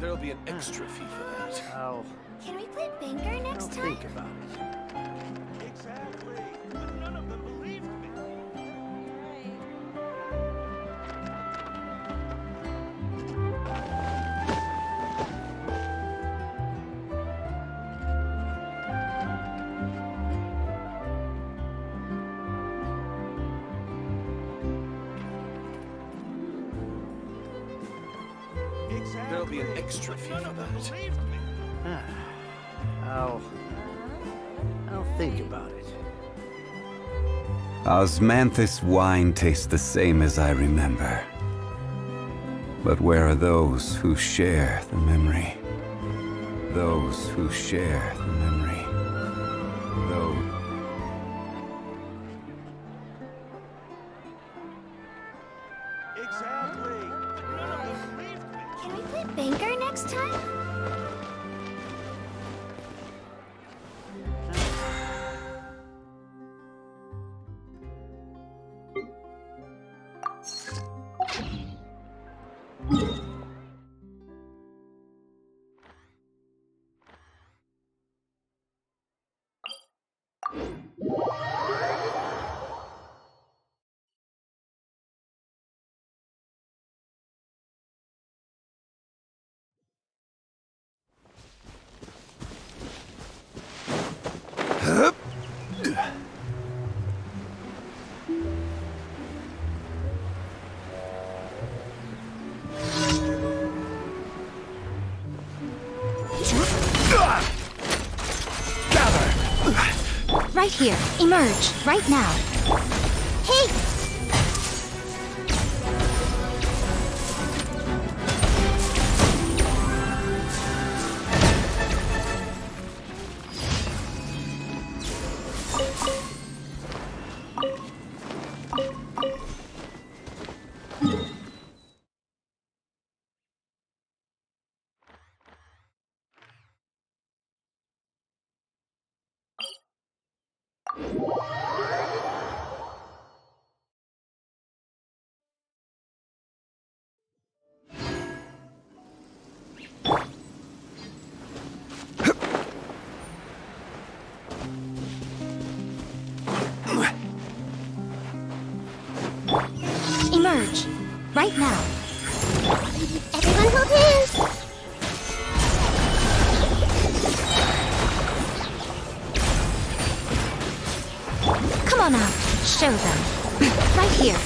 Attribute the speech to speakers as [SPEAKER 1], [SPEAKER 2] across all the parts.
[SPEAKER 1] There'll be an extra fee for that.
[SPEAKER 2] Can we play Banker next time?
[SPEAKER 3] Think about it.
[SPEAKER 1] Exactly. But none of them believed me. There'll be an extra fee for that.
[SPEAKER 3] I'll think about it.
[SPEAKER 4] Osmanthus wine tastes the same as I remember. But where are those who share the memory? Those who share the memory. Those...
[SPEAKER 1] Exactly. But none of them believed me.
[SPEAKER 2] Can we play Banker next time?
[SPEAKER 5] Right here. Emerge. Right now.
[SPEAKER 2] Hey!
[SPEAKER 5] Emerge. Right now.
[SPEAKER 2] Everyone hold hands!
[SPEAKER 5] Come on out. Show them. Right here.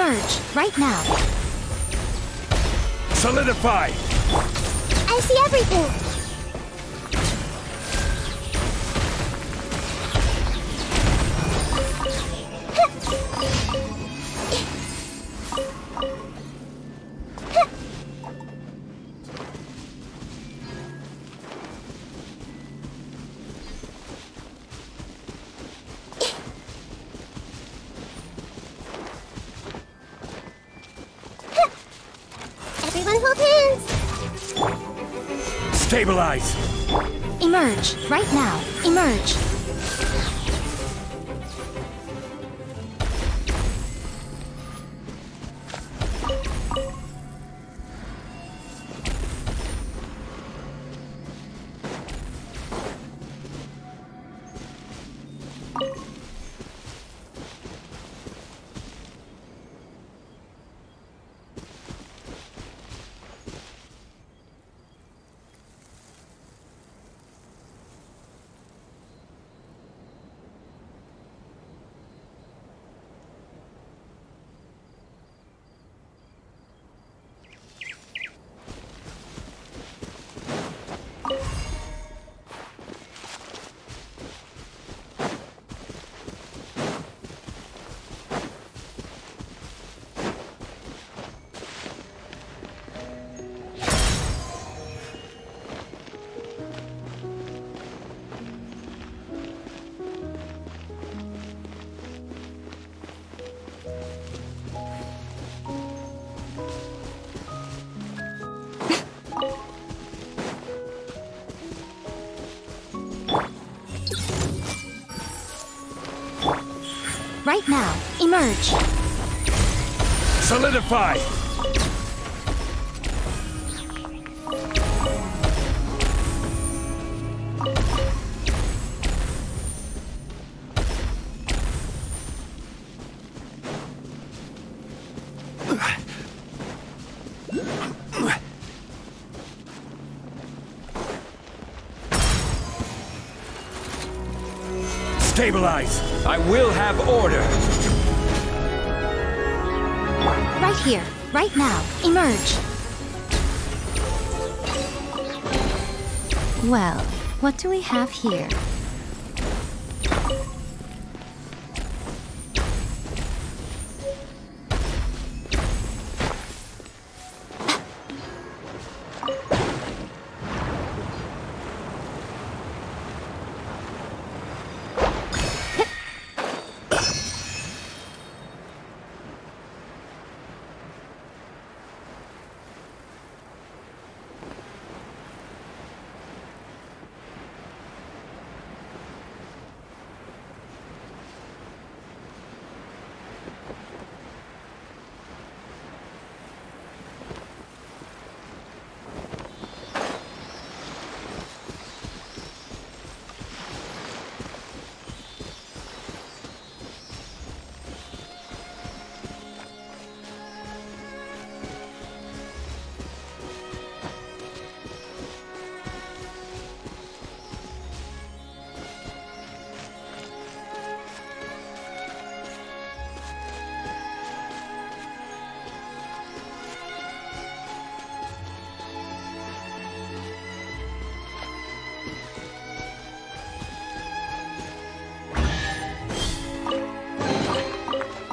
[SPEAKER 5] Emerge, right now.
[SPEAKER 1] Solidify!
[SPEAKER 2] I see everything. Everyone hold hands.
[SPEAKER 1] Stabilize!
[SPEAKER 5] Emerge, right now. Emerge. Right now. Emerge.
[SPEAKER 1] Solidify! Stabilize! I will have order!
[SPEAKER 5] Right here. Right now. Emerge. Well, what do we have here?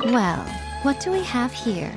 [SPEAKER 5] Well, what do we have here?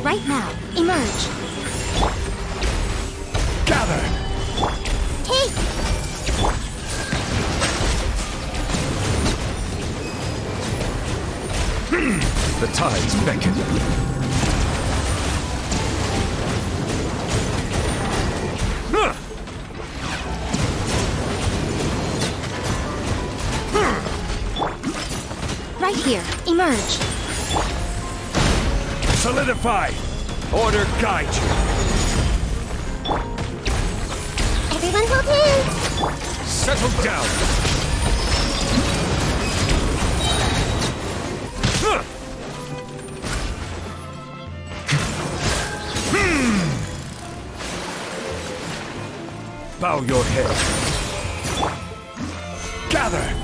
[SPEAKER 5] Right now, emerge.
[SPEAKER 3] Gather!
[SPEAKER 2] Take!
[SPEAKER 3] The tides beckon.
[SPEAKER 5] Right here, emerge.
[SPEAKER 3] Solidify! Order guide you!
[SPEAKER 2] Everyone hold hands!
[SPEAKER 3] Settle down! Bow your head. Gather!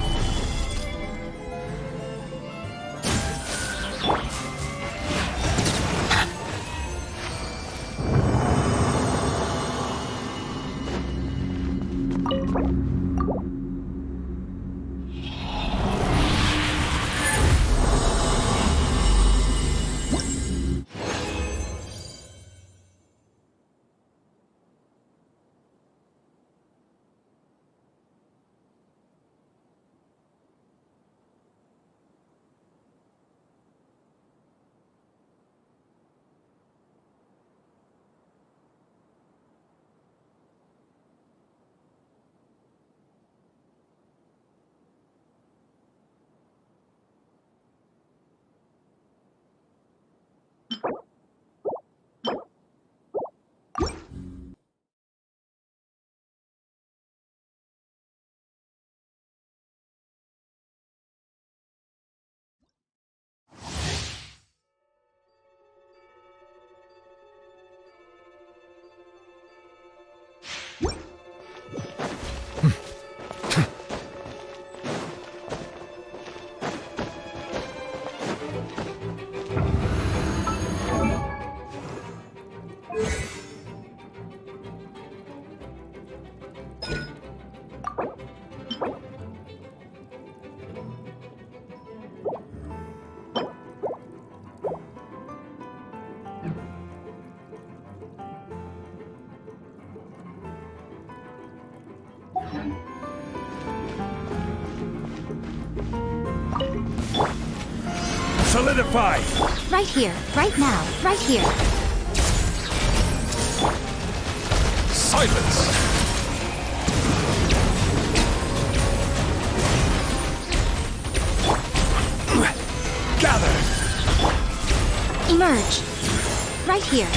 [SPEAKER 3] Solidify!
[SPEAKER 5] Right here, right now, right here.
[SPEAKER 3] Silence! Gather!
[SPEAKER 5] Emerge. Right here.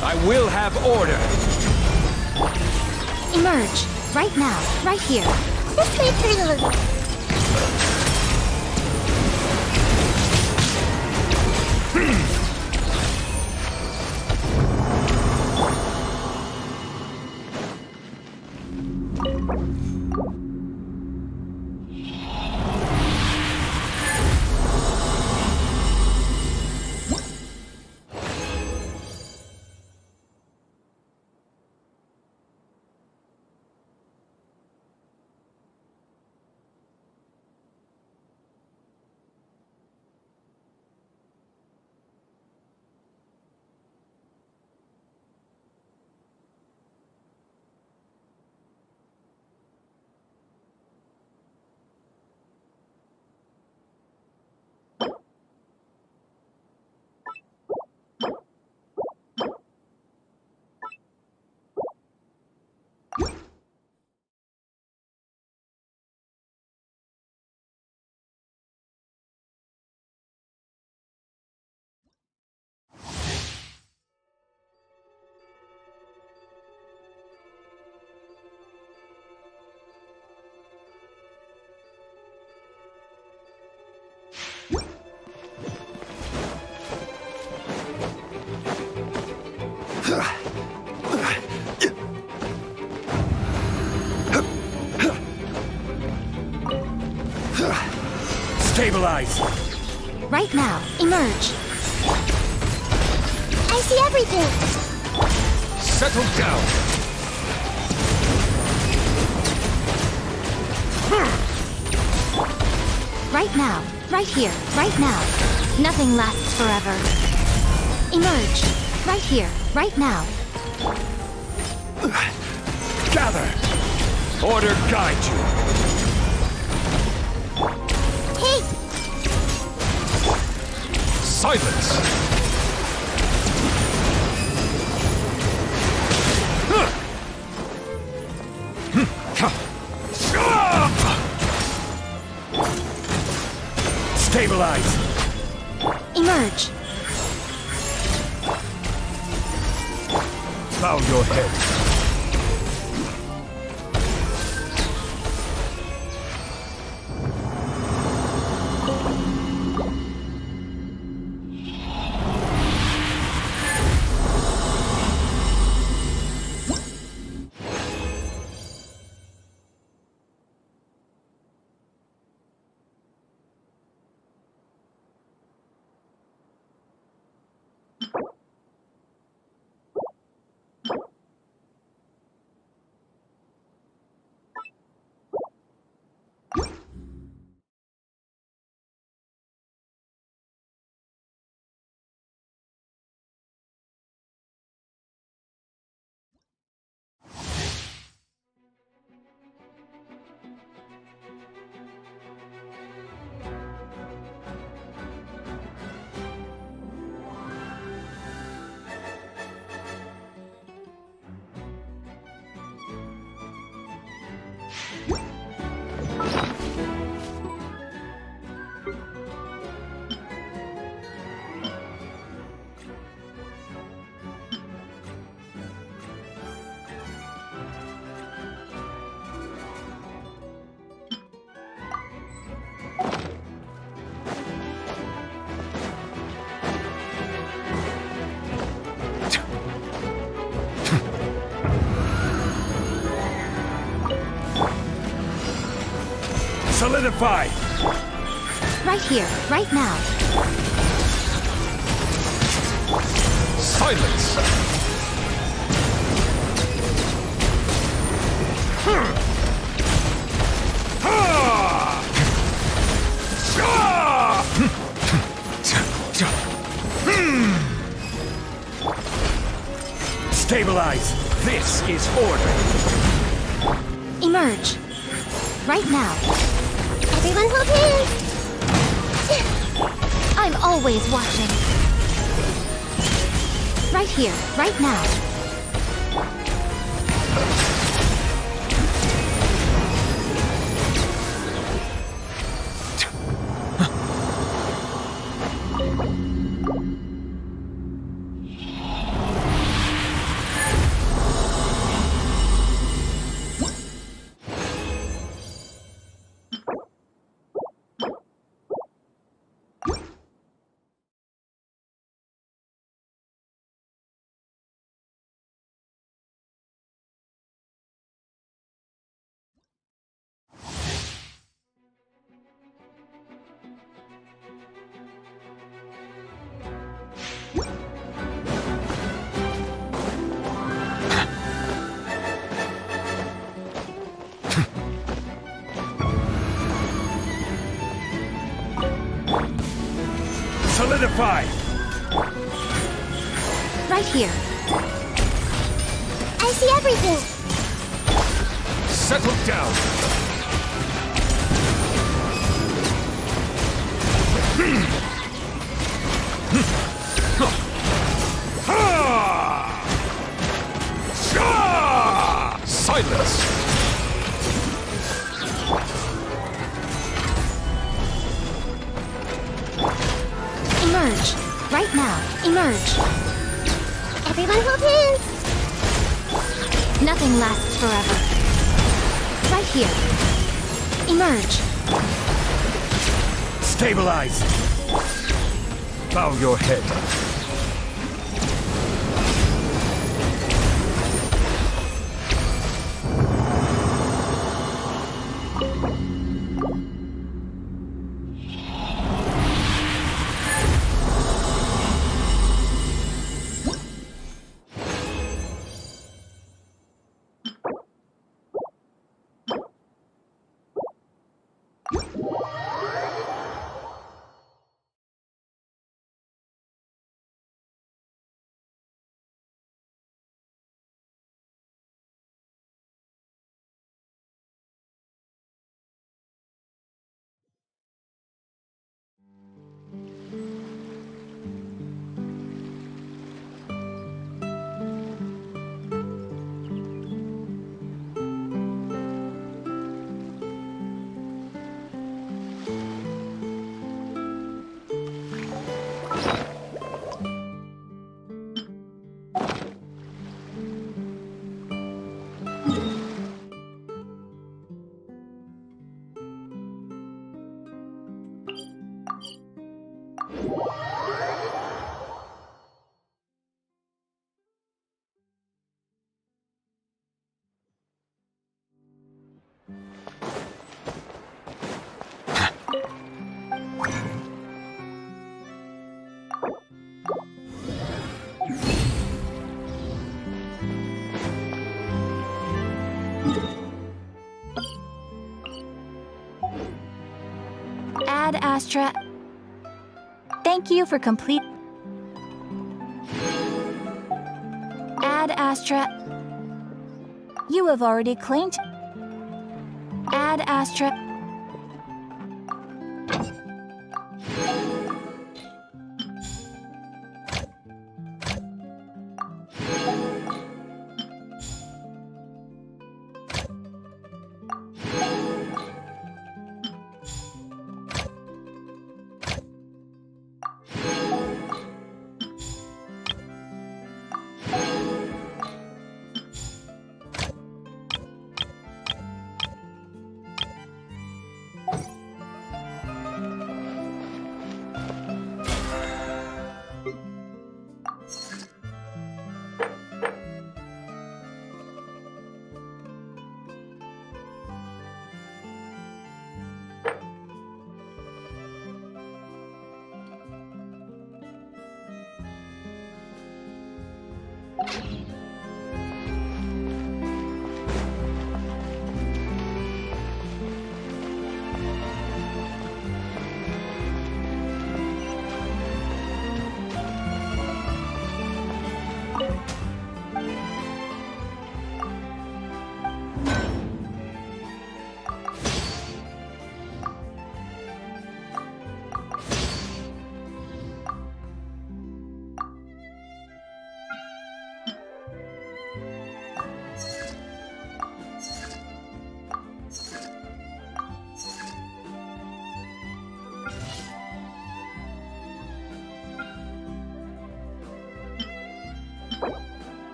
[SPEAKER 3] I will have order!
[SPEAKER 5] Emerge. Right now, right here.
[SPEAKER 2] This may hurt a little.
[SPEAKER 3] Stabilize!
[SPEAKER 5] Right now, emerge.
[SPEAKER 2] I see everything.
[SPEAKER 3] Settle down!
[SPEAKER 5] Right now, right here, right now. Nothing lasts forever. Emerge. Right here, right now.
[SPEAKER 3] Gather! Order guide you!
[SPEAKER 2] Hey,
[SPEAKER 3] Silence! Stabilize!
[SPEAKER 5] Emerge.
[SPEAKER 3] Bow your head. Solidify!
[SPEAKER 5] Right here, right now.
[SPEAKER 3] Silence! Stabilize! This is order!
[SPEAKER 5] Emerge. Right now.
[SPEAKER 2] everyone hold hands.
[SPEAKER 5] I'm always watching. Right here, right now.
[SPEAKER 3] Solidify!
[SPEAKER 5] Right here.
[SPEAKER 2] I see everything.
[SPEAKER 3] Settle down! Silence!
[SPEAKER 5] Emerge. Right now. Emerge.
[SPEAKER 2] Everyone hold hands.
[SPEAKER 5] Nothing lasts forever. Right here. Emerge.
[SPEAKER 3] Stabilize! Bow your head.
[SPEAKER 5] Astra. Thank you for complete. Ad Astra. You have already claimed. Ad Astra.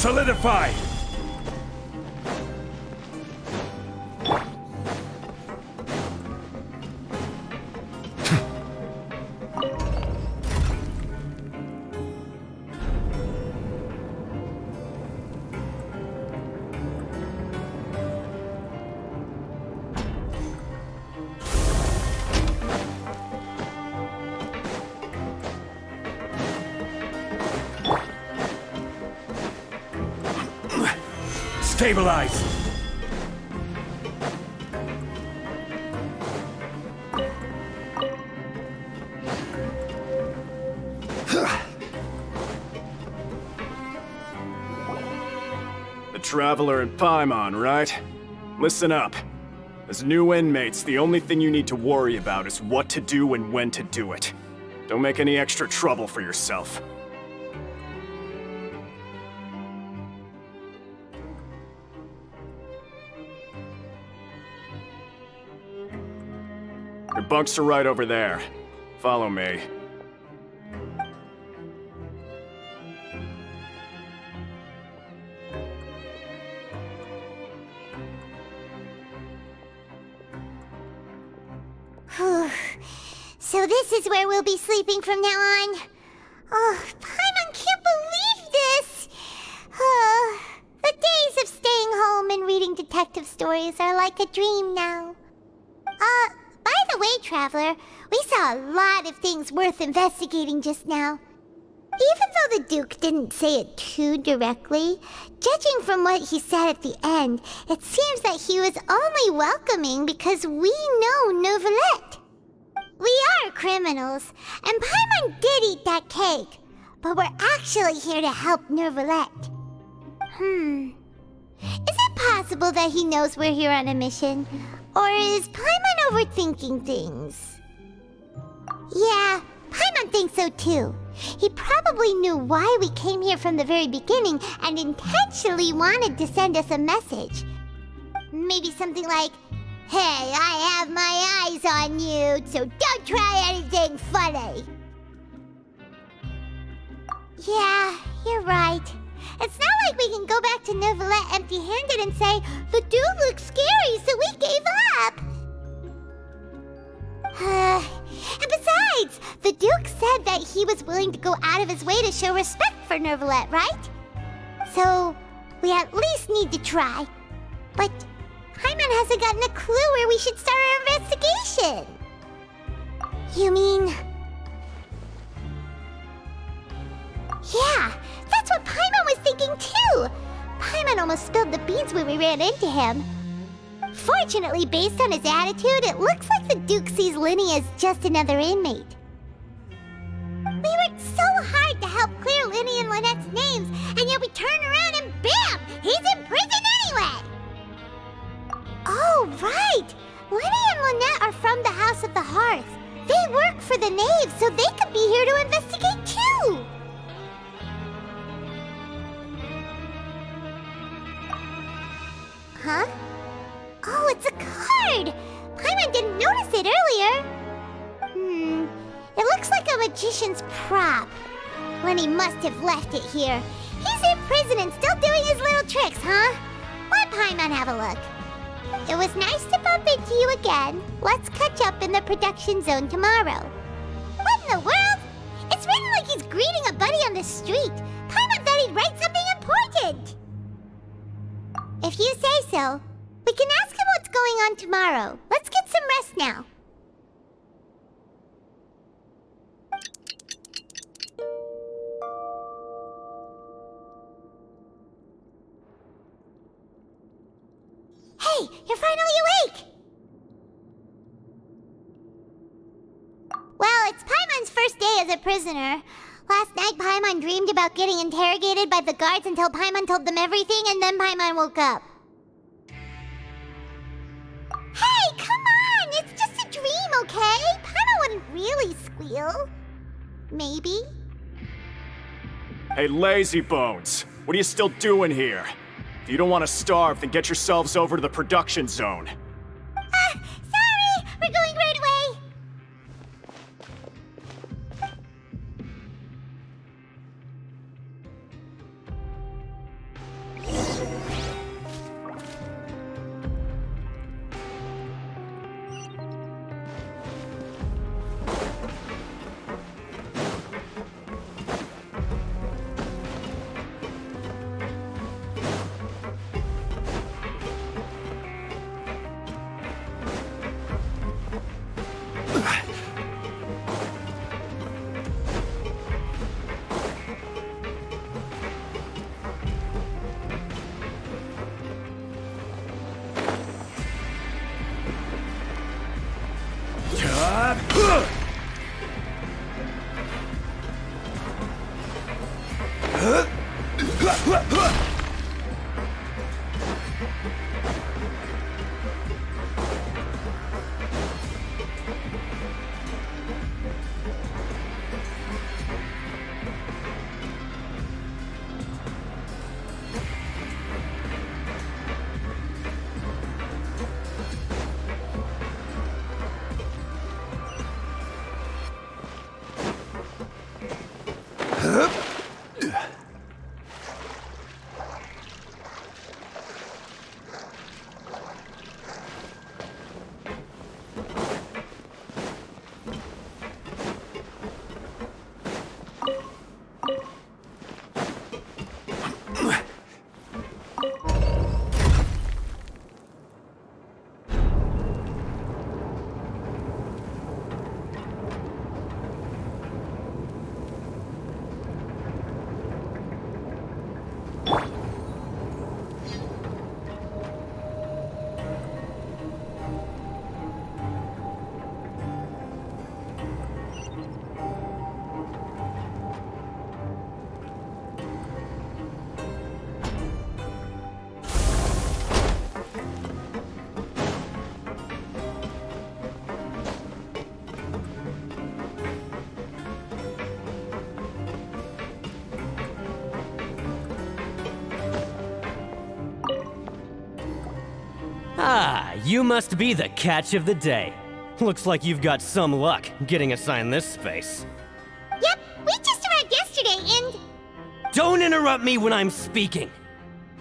[SPEAKER 3] Solidified! Stabilize!
[SPEAKER 6] The Traveler and Paimon, right? Listen up. As new inmates, the only thing you need to worry about is what to do and when to do it. Don't make any extra trouble for yourself. Your bunks are right over there. Follow me.
[SPEAKER 2] So this is where we'll be sleeping from now on. Oh, Paimon can't believe this! The days of staying home and reading detective stories are like a dream now. By the way, Traveler, we saw a lot of things worth investigating just now. Even though the Duke didn't say it too directly, judging from what he said at the end, it seems that he was only welcoming because we know Novelette. We are criminals, and Paimon did eat that cake. but we're actually here to help Nervalette. Is it possible that he knows we're here on a mission? Or is Paimon overthinking things? Yeah, Paimon thinks so too. He probably knew why we came here from the very beginning and intentionally wanted to send us a message. Maybe something like, "Hey, I have my eyes on you, so don't try anything funny." Yeah, you're right. It's not like we can go back to Nervalette empty-handed and say, "The dude looks scary, so we gave up." And besides, the Duke said that he was willing to go out of his way to show respect for Nervalette, right? So, we at least need to try. But Paimon hasn't gotten a clue where we should start our investigation. You mean... Yeah, that's what Paimon was thinking too! Paimon almost spilled the beans when we ran into him. Fortunately, based on his attitude, it looks like the Duke sees Linny as just another inmate. We worked so hard to help clear Linny and Lynette's names, and yet we turn around and bam! He's in prison anyway! Oh, right! Linny and Lynette are from the House of the Hearth. They work for the Knave, so they could be here to investigate too! Huh? Oh, it's a card! Paimon didn't notice it earlier. It looks like a magician's prop. Lenny must have left it here. He's in prison and still doing his little tricks, huh? Let Paimon have a look. It was nice to bump into you again. Let's catch up in the production zone tomorrow. What in the world? It's written like he's greeting a buddy on the street. Paimon thought he'd write something important. If you say so. We can ask him what's going on tomorrow. Let's get some rest now. Hey, you're finally awake! Well, it's Paimon's first day as a prisoner. Last night, Paimon dreamed about getting interrogated by the guards until Paimon told them everything, and then Paimon woke up. Hey, come on! It's just a dream, okay? Paimon wouldn't really squeal. Maybe?
[SPEAKER 6] Hey, lazy bones! What are you still doing here? If you don't want to starve, then get yourselves over to the production zone.
[SPEAKER 2] Sorry! We're going right away!
[SPEAKER 7] Ah, you must be the catch of the day. Looks like you've got some luck getting assigned this space.
[SPEAKER 2] Yep, we just arrived yesterday and...
[SPEAKER 7] Don't interrupt me when I'm speaking!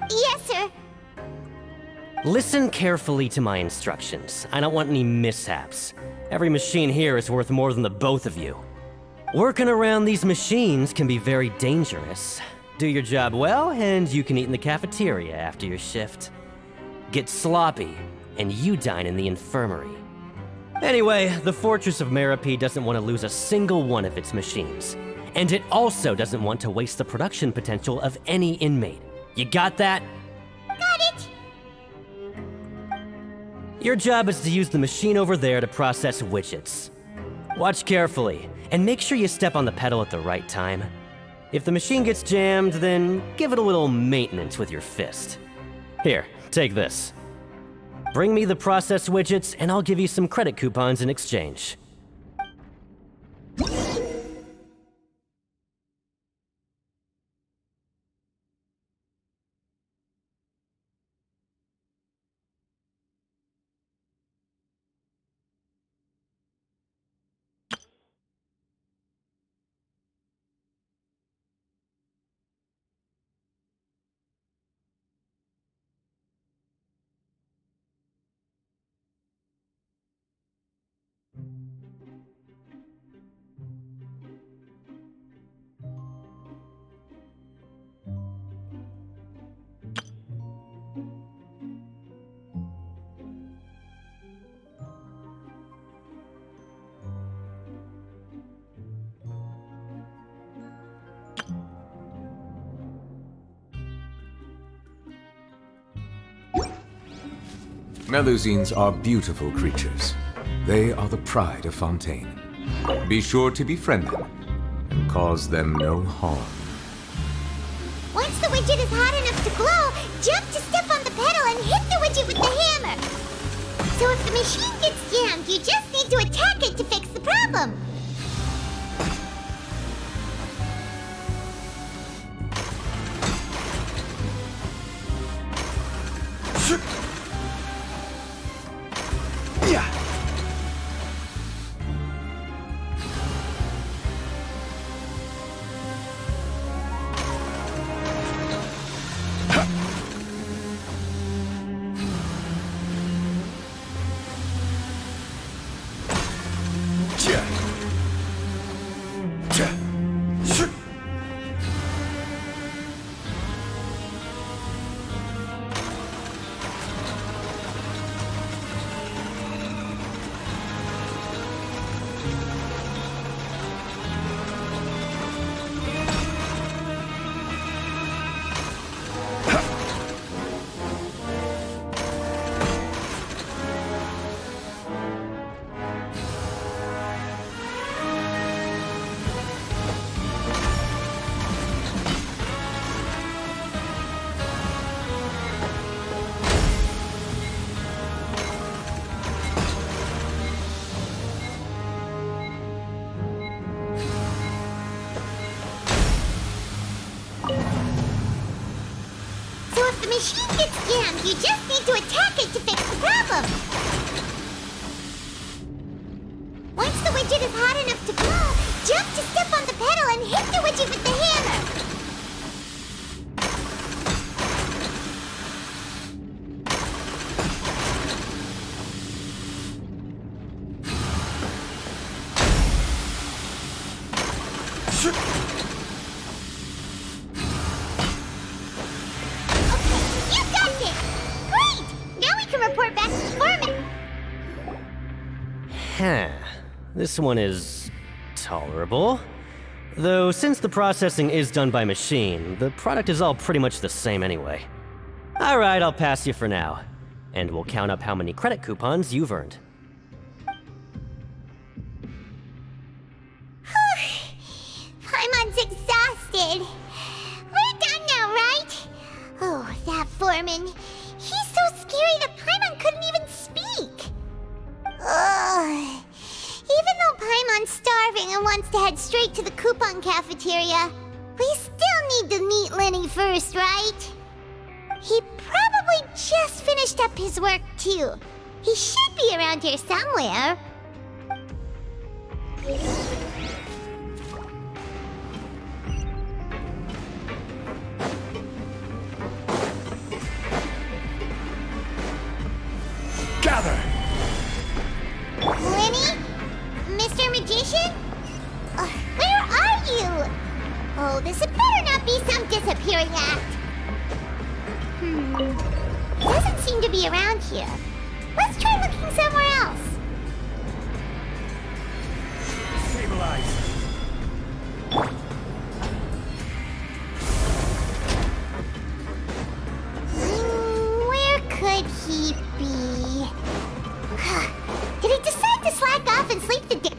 [SPEAKER 2] Yes, sir.
[SPEAKER 7] Listen carefully to my instructions. I don't want any mishaps. Every machine here is worth more than the both of you. Working around these machines can be very dangerous. Do your job well, and you can eat in the cafeteria after your shift. Get sloppy, and you dine in the infirmary. Anyway, the Fortress of Meropide doesn't want to lose a single one of its machines. And it also doesn't want to waste the production potential of any inmate. You got that?
[SPEAKER 2] Got it.
[SPEAKER 7] Your job is to use the machine over there to process widgets. Watch carefully, and make sure you step on the pedal at the right time. If the machine gets jammed, then give it a little maintenance with your fist. Here, take this. Bring me the process widgets, and I'll give you some credit coupons in exchange.
[SPEAKER 8] Melusines are beautiful creatures. They are the pride of Fontaine. Be sure to befriend them and cause them no harm.
[SPEAKER 2] Once the widget is hot enough to glow, jump to step on the pedal and hit the widget with the hammer. So if the machine gets jammed, you just need to attack it to fix the problem. Machine gets jammed, you just need to attack it to fix the problem. Once the widget is hot enough to glow, jump to step on the pedal and hit the widget with the hammer.
[SPEAKER 7] This one is tolerable. Though since the processing is done by machine, the product is all pretty much the same anyway. Alright, I'll pass you for now. And we'll count up how many credit coupons you've earned.
[SPEAKER 2] Paimon's exhausted. We're done now, right? Oh, that foreman. He's so scary that Paimon couldn't even speak. Ugh. Even though Paimon's starving and wants to head straight to the coupon cafeteria, we still need to meet Lenny first, right? He probably just finished up his work too. He should be around here somewhere.
[SPEAKER 3] Gather!
[SPEAKER 2] Lenny? Mr. Magician? Where are you? Oh, this had better not be some disappearing act. He doesn't seem to be around here. Let's try looking somewhere else.
[SPEAKER 3] Stabilize!
[SPEAKER 2] Where could he be? Did he decide to slack off and sleep the day?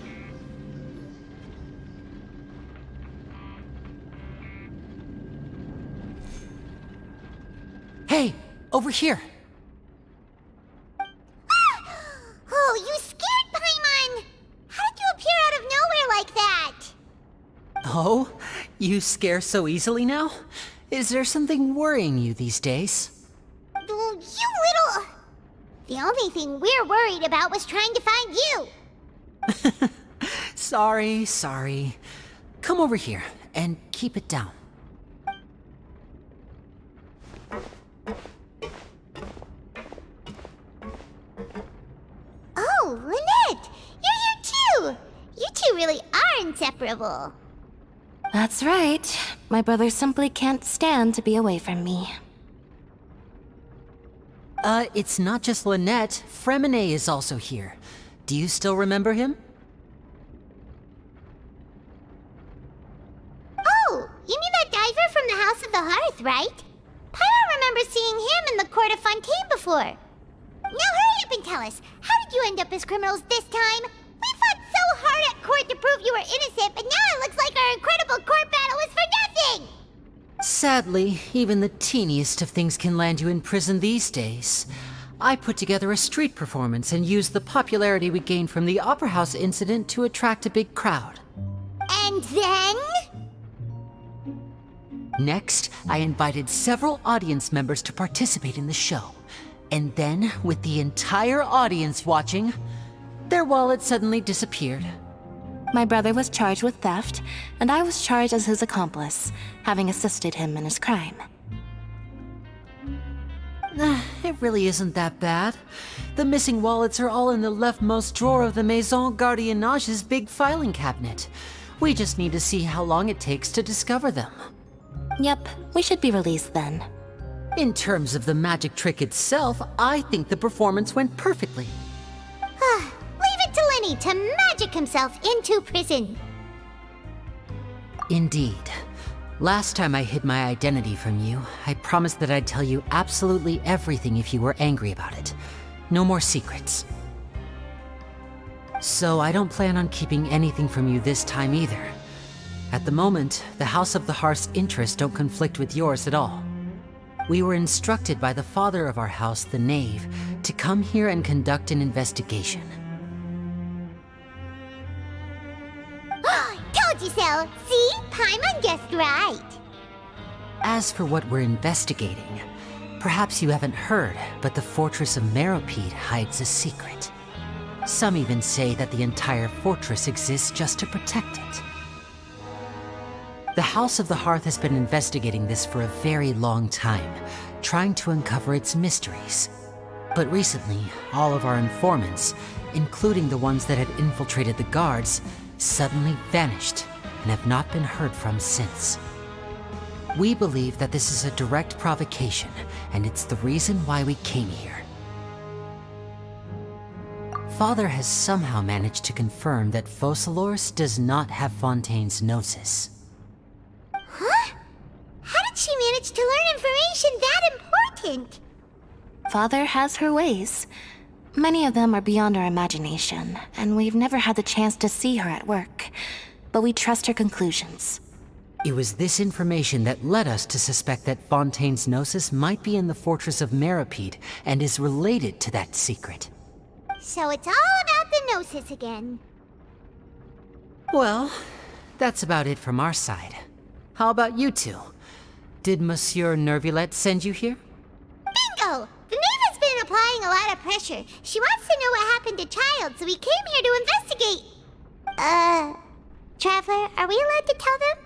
[SPEAKER 9] Hey, over here.
[SPEAKER 2] Oh, you scared Paimon! How did you appear out of nowhere like that?
[SPEAKER 9] Oh, you scare so easily now? Is there something worrying you these days?
[SPEAKER 2] You little... The only thing we're worried about was trying to find you.
[SPEAKER 9] Sorry. Come over here and keep it down.
[SPEAKER 2] Oh, Lynette! You're here too! You two really are inseparable.
[SPEAKER 5] That's right. My brother simply can't stand to be away from me.
[SPEAKER 9] It's not just Lynette. Fremine is also here. Do you still remember him?
[SPEAKER 2] Oh, you mean that diver from the House of the Hearth, right? Paimon remembers seeing him in the Court of Fontaine before. Now hurry up and tell us, how did you end up as criminals this time? We fought so hard at court to prove you were innocent, but now it looks like our incredible court battle was for nothing!
[SPEAKER 9] Sadly, even the teeniest of things can land you in prison these days. I put together a street performance and used the popularity we gained from the Opera House incident to attract a big crowd.
[SPEAKER 2] And then?
[SPEAKER 9] Next, I invited several audience members to participate in the show. And then, with the entire audience watching, their wallet suddenly disappeared.
[SPEAKER 5] My brother was charged with theft, and I was charged as his accomplice, having assisted him in his crime.
[SPEAKER 9] It really isn't that bad. The missing wallets are all in the leftmost drawer of the Maison Gardiennage's big filing cabinet. We just need to see how long it takes to discover them.
[SPEAKER 5] Yep, we should be released then.
[SPEAKER 9] In terms of the magic trick itself, I think the performance went perfectly.
[SPEAKER 2] Leave it to Lenny to magic himself into prison.
[SPEAKER 9] Indeed. Last time I hid my identity from you, I promised that I'd tell you absolutely everything if you were angry about it. No more secrets. So I don't plan on keeping anything from you this time either. At the moment, the House of the Hearth's interests don't conflict with yours at all. We were instructed by the father of our house, the Knave, to come here and conduct an investigation.
[SPEAKER 2] Told you so. See? Paimon guessed right.
[SPEAKER 9] As for what we're investigating, perhaps you haven't heard, but the fortress of Meropide hides a secret. Some even say that the entire fortress exists just to protect it. The House of the Hearth has been investigating this for a very long time, trying to uncover its mysteries. But recently, all of our informants, including the ones that had infiltrated the guards, suddenly vanished and have not been heard from since. We believe that this is a direct provocation, and it's the reason why we came here. Father has somehow managed to confirm that Focalors does not have Fontaine's Gnosis.
[SPEAKER 2] Huh? How did she manage to learn information that important?
[SPEAKER 5] Father has her ways. Many of them are beyond our imagination, and we've never had the chance to see her at work. But we trust her conclusions.
[SPEAKER 9] It was this information that led us to suspect that Fontaine's Gnosis might be in the fortress of Meropide and is related to that secret.
[SPEAKER 2] So it's all about the Gnosis again.
[SPEAKER 9] Well, that's about it from our side. How about you two? Did Monsieur Nervulette send you here?
[SPEAKER 2] Bingo! The Knave has been a applying a lot of pressure. She wants to know what happened to Child, so we came here to investigate. Traveler, are we allowed to tell them?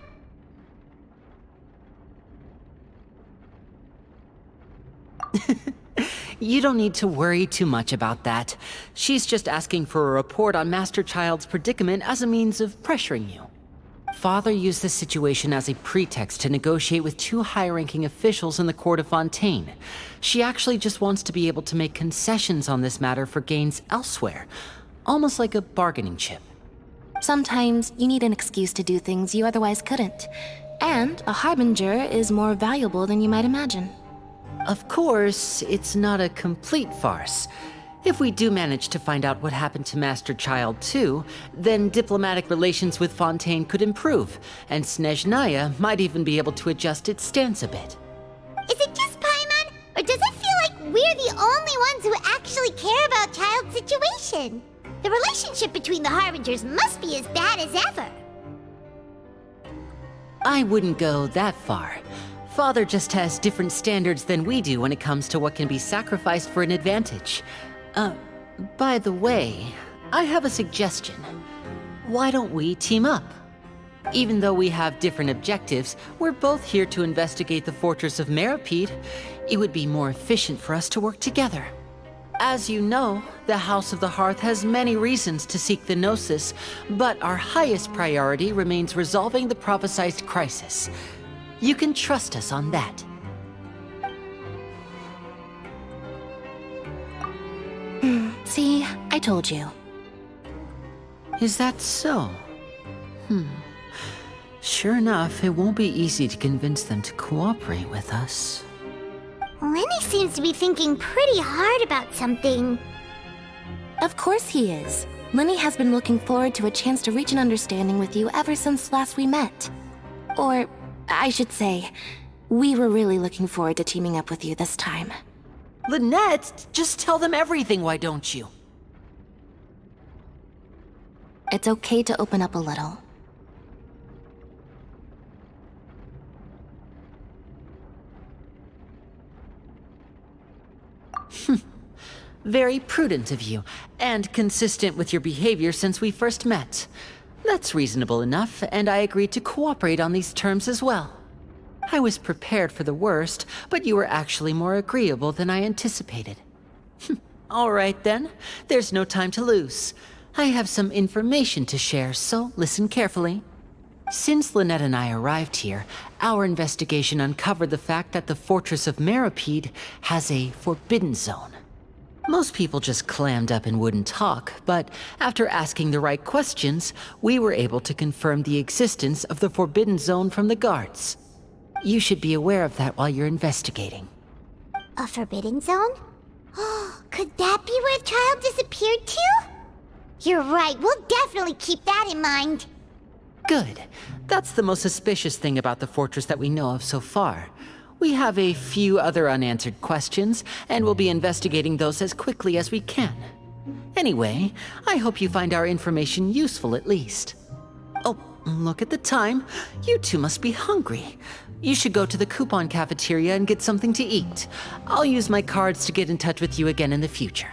[SPEAKER 9] You don't need to worry too much about that. She's just asking for a report on Master Child's predicament as a means of pressuring you. Father used this situation as a pretext to negotiate with two high-ranking officials in the court of Fontaine. She actually just wants to be able to make concessions on this matter for gains elsewhere, almost like a bargaining chip.
[SPEAKER 5] Sometimes you need an excuse to do things you otherwise couldn't. And a harbinger is more valuable than you might imagine.
[SPEAKER 9] Of course, it's not a complete farce. If we do manage to find out what happened to Master Child too, then diplomatic relations with Fontaine could improve, and Snezhnaya might even be able to adjust its stance a bit.
[SPEAKER 2] Is it just Paimon, or does it feel like we're the only ones who actually care about Child's situation? The relationship between the Harbingers must be as bad as ever.
[SPEAKER 9] I wouldn't go that far. Father just has different standards than we do when it comes to what can be sacrificed for an advantage. By the way, I have a suggestion. Why don't we team up? Even though we have different objectives, we're both here to investigate the fortress of Meropide. It would be more efficient for us to work together. As you know, the House of the Hearth has many reasons to seek the Gnosis, but our highest priority remains resolving the prophesized crisis. You can trust us on that.
[SPEAKER 5] See, I told you.
[SPEAKER 9] Is that so? Sure enough, it won't be easy to convince them to cooperate with us.
[SPEAKER 2] Lenny seems to be thinking pretty hard about something.
[SPEAKER 5] Of course he is. Lenny has been looking forward to a chance to reach an understanding with you ever since last we met. Or, I should say, we were really looking forward to teaming up with you this time.
[SPEAKER 9] Lynette, just tell them everything, why don't you?
[SPEAKER 5] It's okay to open up a little.
[SPEAKER 9] Very prudent of you, and consistent with your behavior since we first met. That's reasonable enough, and I agreed to cooperate on these terms as well. I was prepared for the worst, but you were actually more agreeable than I anticipated. All right then, there's no time to lose. I have some information to share, so listen carefully. Since Lynette and I arrived here, our investigation uncovered the fact that the Fortress of Meropide has a forbidden zone. Most people just clammed up and wouldn't talk, but after asking the right questions, we were able to confirm the existence of the forbidden zone from the guards. You should be aware of that while you're investigating.
[SPEAKER 2] A forbidden zone? Could that be where Child disappeared to? You're right, we'll definitely keep that in mind.
[SPEAKER 9] Good. That's the most suspicious thing about the fortress that we know of so far. We have a few other unanswered questions, and we'll be investigating those as quickly as we can. Anyway, I hope you find our information useful at least. Oh, look at the time. You two must be hungry. You should go to the coupon cafeteria and get something to eat. I'll use my cards to get in touch with you again in the future.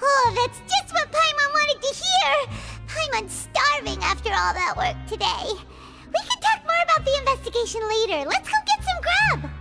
[SPEAKER 2] Oh, that's just what Paimon wanted to hear! Paimon's starving after all that work today. We can talk more about the investigation later. Let's go get some grub!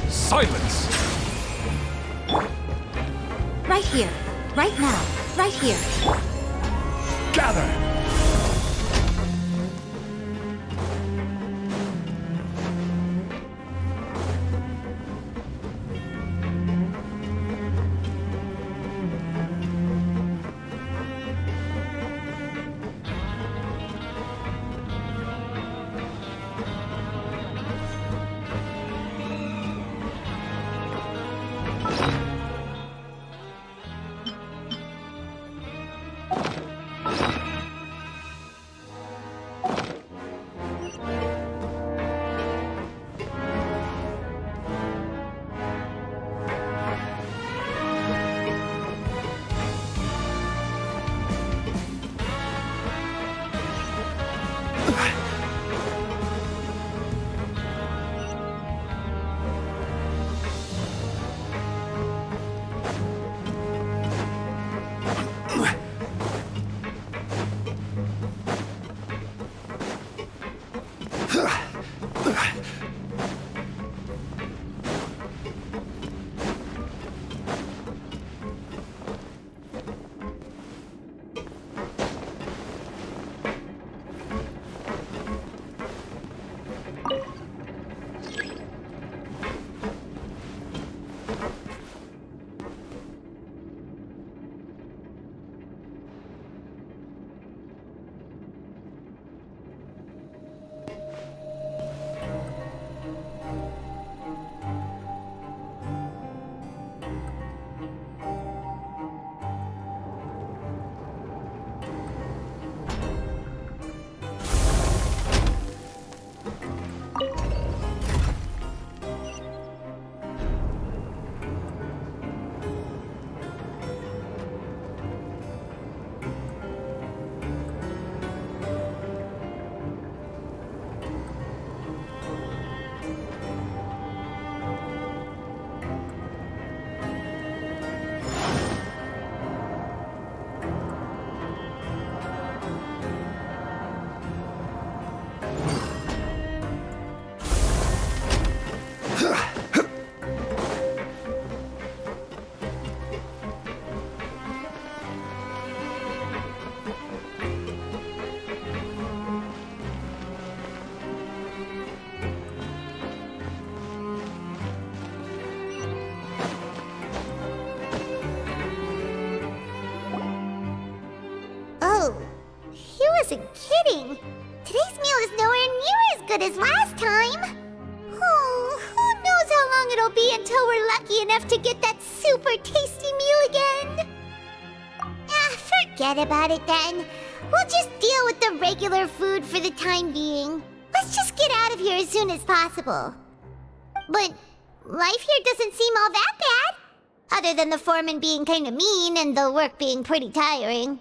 [SPEAKER 3] Silence!
[SPEAKER 5] Right here. Right now. Right here.
[SPEAKER 3] Gather!
[SPEAKER 2] exciting! Today's meal is nowhere near as good as last time. Oh, who knows how long it'll be until we're lucky enough to get that super tasty meal again? Forget about it then. We'll just deal with the regular food for the time being. Let's just get out of here as soon as possible. But life here doesn't seem all that bad. Other than the foreman being kinda mean and the work being pretty tiring.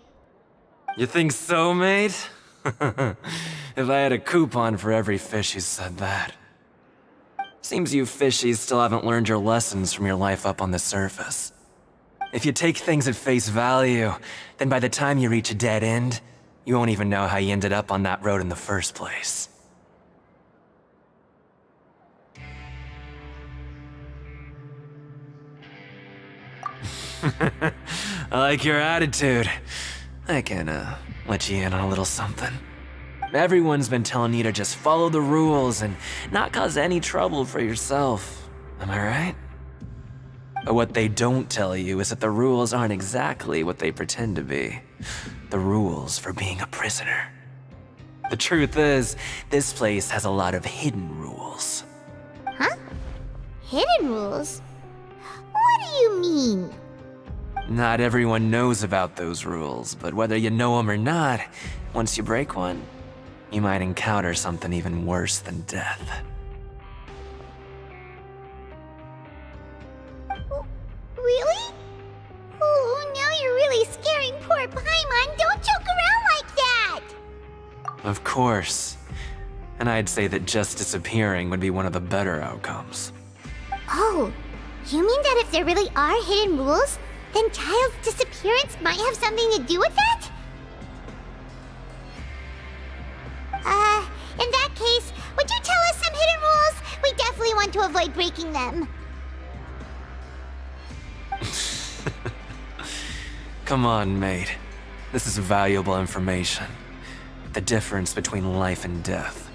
[SPEAKER 10] You think so, mate? If I had a coupon for every fish who said that. Seems you fishies still haven't learned your lessons from your life up on the surface. If you take things at face value, then by the time you reach a dead end, you won't even know how you ended up on that road in the first place. I like your attitude. I can, let you in on a little something. Everyone's been telling you to just follow the rules and not cause any trouble for yourself. Am I right? But what they don't tell you is that the rules aren't exactly what they pretend to be. The rules for being a prisoner. The truth is, this place has a lot of hidden rules.
[SPEAKER 2] Huh? Hidden rules? What do you mean?
[SPEAKER 10] Not everyone knows about those rules, but whether you know them or not, once you break one, you might encounter something even worse than death.
[SPEAKER 2] Really? Oh, now you're really scaring poor Paimon. Don't joke around like that!
[SPEAKER 10] Of course. And I'd say that just disappearing would be one of the better outcomes.
[SPEAKER 2] Oh, you mean that if there really are hidden rules, then Child's disappearance might have something to do with that? In that case, would you tell us some hidden rules? We definitely want to avoid breaking them.
[SPEAKER 10] Come on, mate. This is valuable information. The difference between life and death.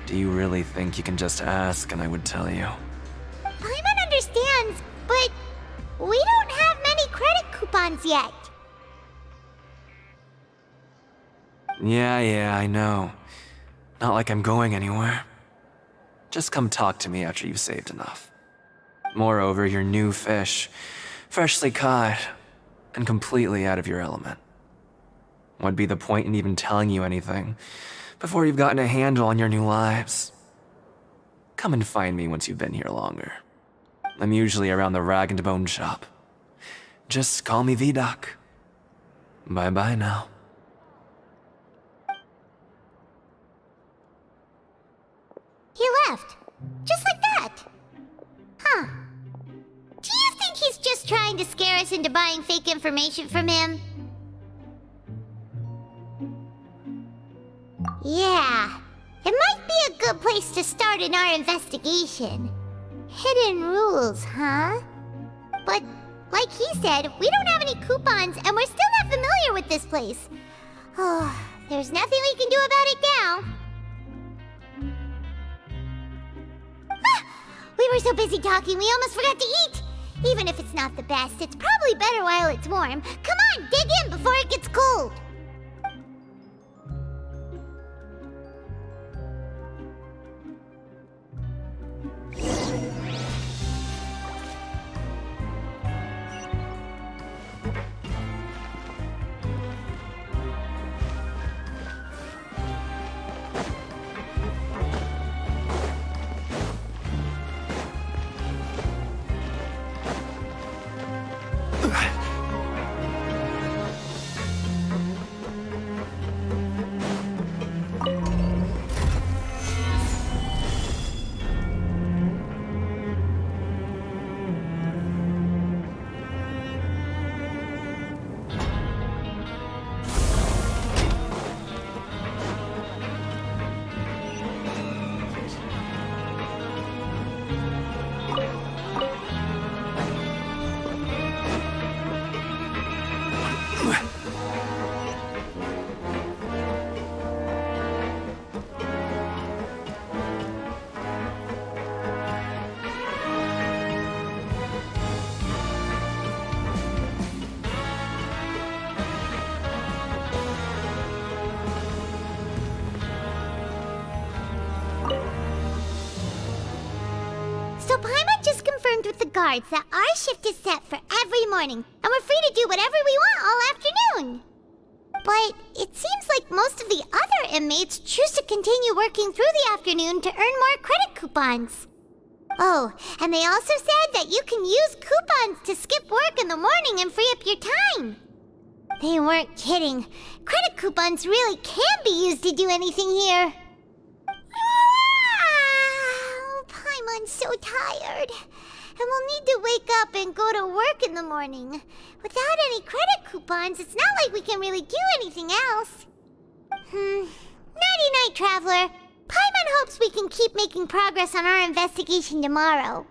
[SPEAKER 10] Do you really think you can just ask and I would tell you?
[SPEAKER 2] Paimon understands, but we don't have many credit coupons yet.
[SPEAKER 10] Yeah, I know. Not like I'm going anywhere. Just come talk to me after you've saved enough. Moreover, you're new fish, freshly caught, and completely out of your element. What'd be the point in even telling you anything before you've gotten a handle on your new lives? Come and find me once you've been here longer. I'm usually around the rag and bone shop. Just call me Vidoc. Bye-bye now.
[SPEAKER 2] He left. Just like that. Huh. Do you think he's just trying to scare us into buying fake information from him? Yeah. It might be a good place to start in our investigation. Hidden rules, huh? But, like he said, we don't have any coupons and we're still not familiar with this place. Oh, there's nothing we can do about it now. We were so busy talking, we almost forgot to eat! Even if it's not the best, it's probably better while it's warm. Come on, dig in before it gets cold! So Paimon just confirmed with the guards that our shift is set for every morning, and we're free to do whatever we want all afternoon. But it seems like most of the other inmates choose to continue working through the afternoon to earn more credit coupons. Oh, and they also said that you can use coupons to skip work in the morning and free up your time. They weren't kidding. Credit coupons really can be used to do anything here. Paimon's so tired. And we'll need to wake up and go to work in the morning. Without any credit coupons, it's not like we can really do anything else. Nighty-night, Traveler. Paimon hopes we can keep making progress on our investigation tomorrow.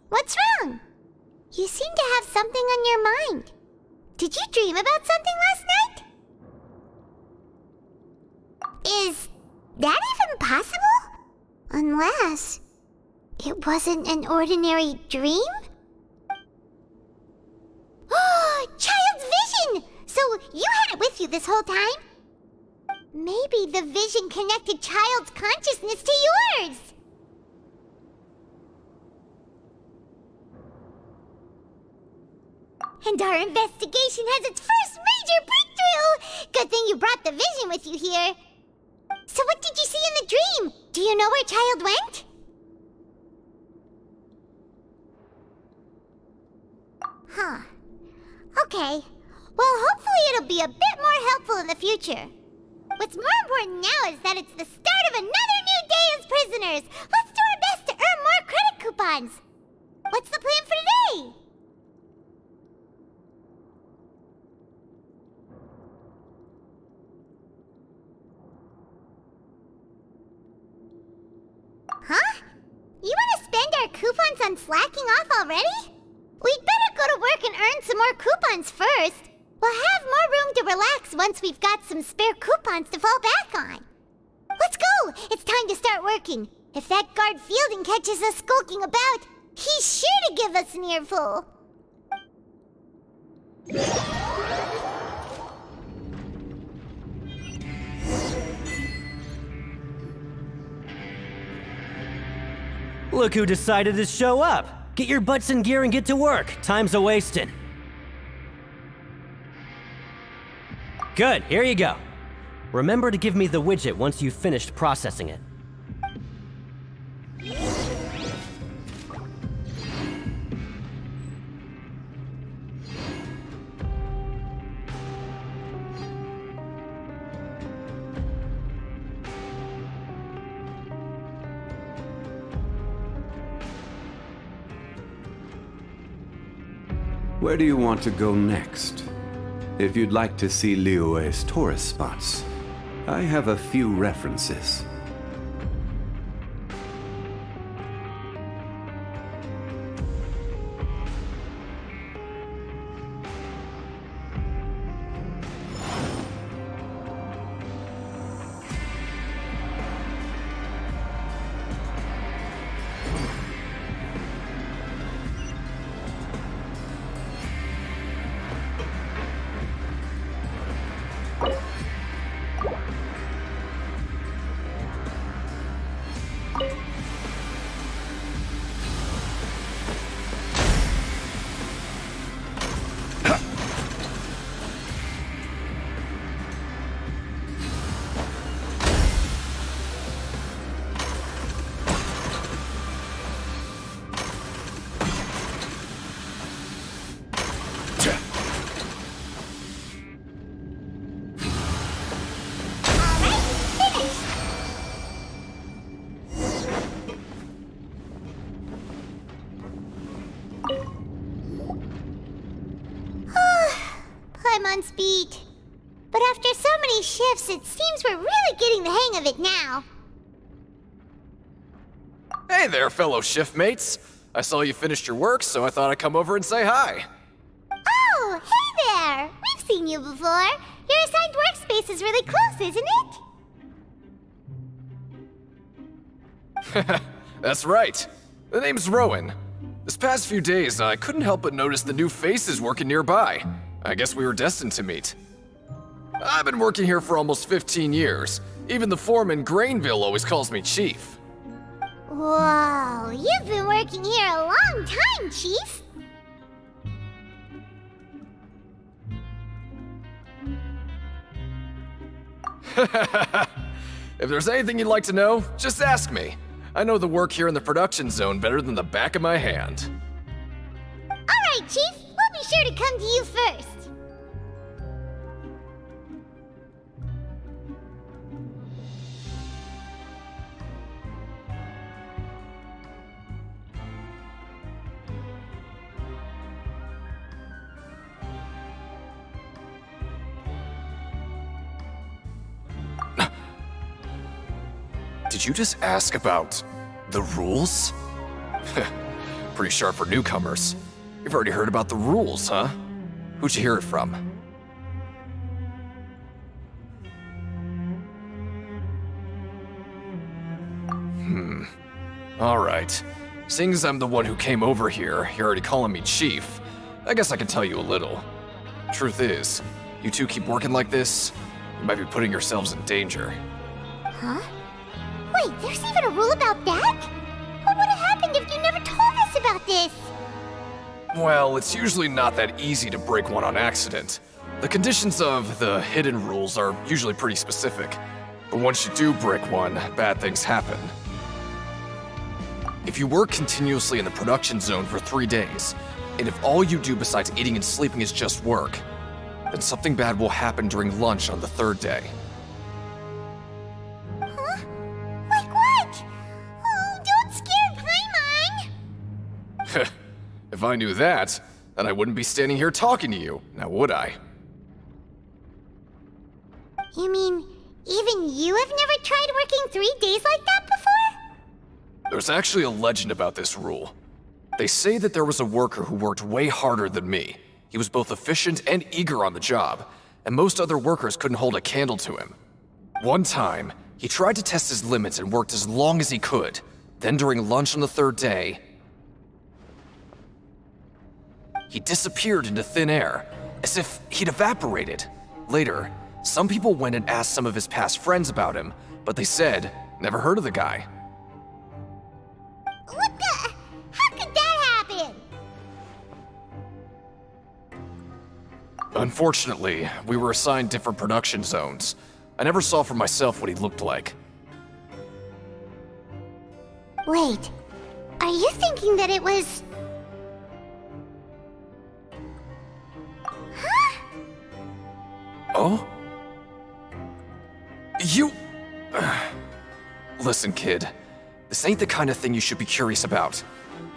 [SPEAKER 2] What's wrong? You seem to have something on your mind. Did you dream about something last night? Is that even possible? Unless it wasn't an ordinary dream? Oh, Child's vision! So you had it with you this whole time? Maybe the vision connected Child's consciousness to yours. And our investigation has its first major breakthrough! Good thing you brought the vision with you here. So what did you see in the dream? Do you know where Child went? Huh. Okay. Well, hopefully it'll be a bit more helpful in the future. What's more important now is that it's the start of another new day as prisoners. Let's do our best to earn more credit coupons. What's the plan for today? Huh? You want to spend our coupons on slacking off already? We'd better go to work and earn some more coupons first. We'll have more room to relax once we've got some spare coupons to fall back on. Let's go! It's time to start working. If that guard Fielding catches us skulking about, he's sure to give us an earful.
[SPEAKER 7] Look who decided to show up! Get your butts in gear and get to work. Time's a-wasting. Good, here you go. Remember to give me the widget once you've finished processing it.
[SPEAKER 4] Where do you want to go next? If you'd like to see Liyue's tourist spots, I have a few references.
[SPEAKER 2] Paimon's beat. But after so many shifts, it seems we're really getting the hang of it now.
[SPEAKER 11] Hey there, fellow shiftmates. I saw you finished your work, so I thought I'd come over and say hi.
[SPEAKER 2] Oh, hey there! We've seen you before. Your assigned workspace is really close, isn't it?
[SPEAKER 11] That's right. The name's Rowan. This past few days, I couldn't help but notice the new faces working nearby. I guess we were destined to meet. I've been working here for almost 15 years. Even the foreman, Grainville, always calls me Chief.
[SPEAKER 2] Whoa, you've been working here a long time, Chief.
[SPEAKER 11] If there's anything you'd like to know, just ask me. I know the work here in the production zone better than the back of my hand.
[SPEAKER 2] All right, Chief. We'll be sure to come to you first.
[SPEAKER 11] Did you just ask about the rules? Pretty sharp for newcomers. You've already heard about the rules, huh? Who'd you hear it from? Alright. Seeing as I'm the one who came over here, you're already calling me Chief. I guess I can tell you a little. Truth is, you two keep working like this, you might be putting yourselves in danger.
[SPEAKER 2] Huh? Wait, there's even a rule about that? What would have happened if you never told us about this?
[SPEAKER 11] Well, it's usually not that easy to break one on accident. The conditions of the hidden rules are usually pretty specific. But once you do break one, bad things happen. If you work continuously in the production zone for 3 days, and if all you do besides eating and sleeping is just work, then something bad will happen during lunch on the 3rd day.
[SPEAKER 2] Huh? Like what? Oh, don't scare Paimon!
[SPEAKER 11] If I knew that, then I wouldn't be standing here talking to you, now would I?
[SPEAKER 2] You mean, even you have never tried working 3 days like that before?
[SPEAKER 11] There's actually a legend about this rule. They say that there was a worker who worked way harder than me. He was both efficient and eager on the job, and most other workers couldn't hold a candle to him. One time, he tried to test his limits and worked as long as he could. Then during lunch on the 3rd day, he disappeared into thin air, as if he'd evaporated. Later, some people went and asked some of his past friends about him, but they said, never heard of the guy.
[SPEAKER 2] What the? How could that happen?
[SPEAKER 11] Unfortunately, we were assigned different production zones. I never saw for myself what he looked like.
[SPEAKER 2] Wait, are you thinking that it was... Huh?
[SPEAKER 11] Oh? You... Listen, kid. This ain't the kind of thing you should be curious about.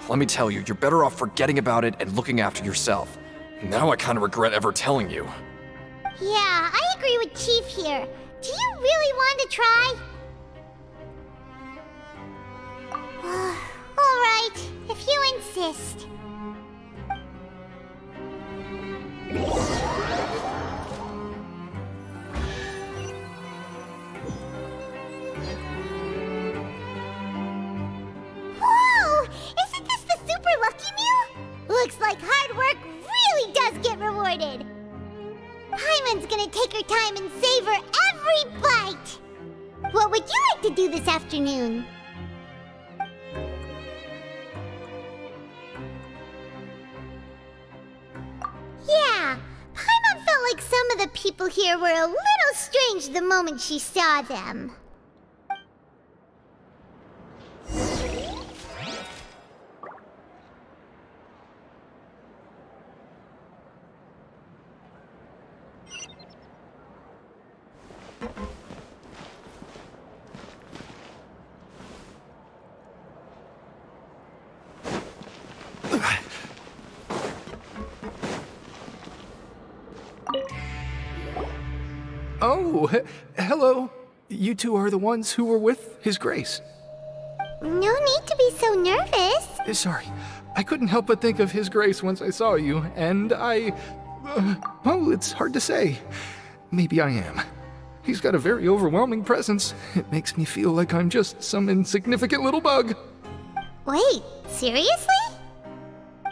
[SPEAKER 11] Let me tell you, you're better off forgetting about it and looking after yourself. Now I kind of regret ever telling you.
[SPEAKER 2] Yeah, I agree with Chief here. Do you really want to try? All right, if you insist. Whoa! Isn't this the super lucky meal? Looks like hard work really does get rewarded. Paimon's gonna take her time and savor every bite. What would you like to do this afternoon? Yeah, Paimon felt like some of the people here were a little strange the moment she saw them.
[SPEAKER 12] Oh, hello. You two are the ones who were with His Grace.
[SPEAKER 2] No need to be so nervous.
[SPEAKER 12] Sorry, I couldn't help but think of His Grace once I saw you, and well, it's hard to say. Maybe I am. He's got a very overwhelming presence. It makes me feel like I'm just some insignificant little bug.
[SPEAKER 2] Wait, seriously?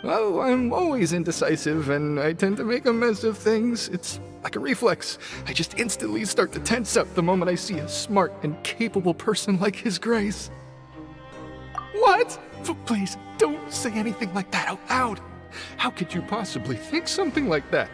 [SPEAKER 12] Oh, I'm always indecisive, and I tend to make a mess of things. It's like a reflex. I just instantly start to tense up the moment I see a smart and capable person like His Grace. What? Please, don't say anything like that out loud. How could you possibly think something like that?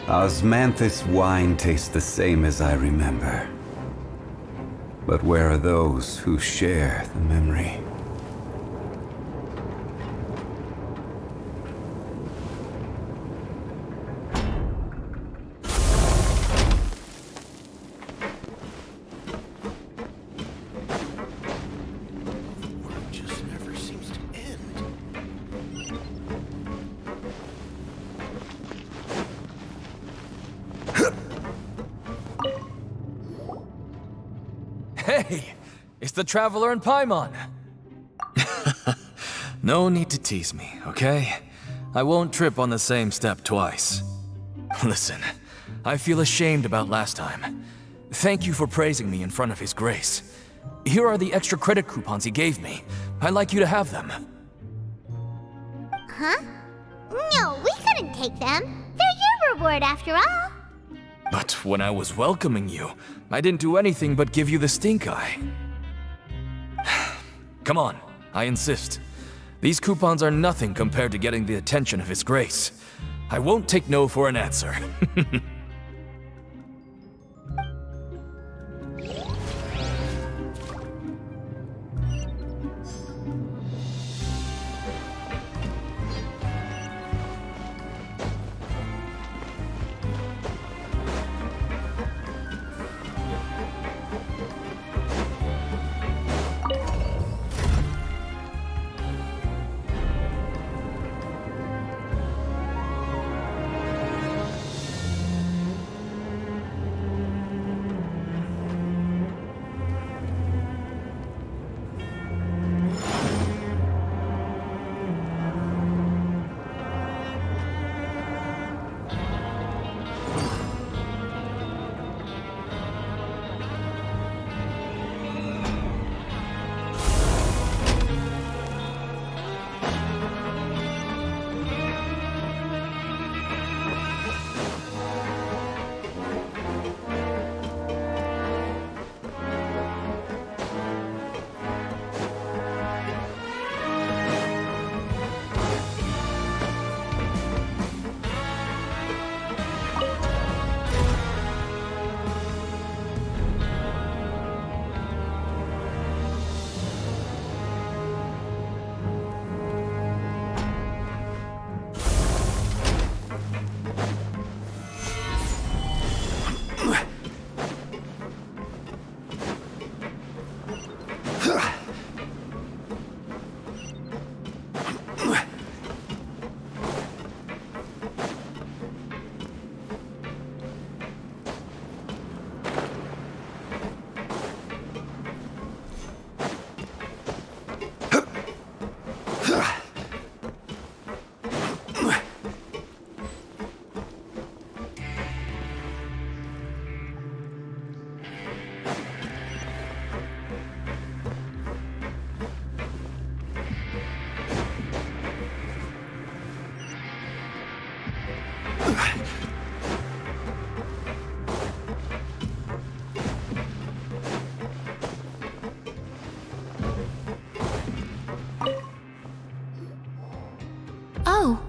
[SPEAKER 4] Osmanthus wine tastes the same as I remember. But where are those who share the memory?
[SPEAKER 13] Hey, it's the Traveler and Paimon. No need to tease me, okay? I won't trip on the same step twice. Listen, I feel ashamed about last time. Thank you for praising me in front of His Grace. Here are the extra credit coupons he gave me. I'd like you to have them.
[SPEAKER 2] Huh? No, we couldn't take them. They're your reward after all.
[SPEAKER 13] But when I was welcoming you, I didn't do anything but give you the stink eye. Come on, I insist. These coupons are nothing compared to getting the attention of His Grace. I won't take no for an answer.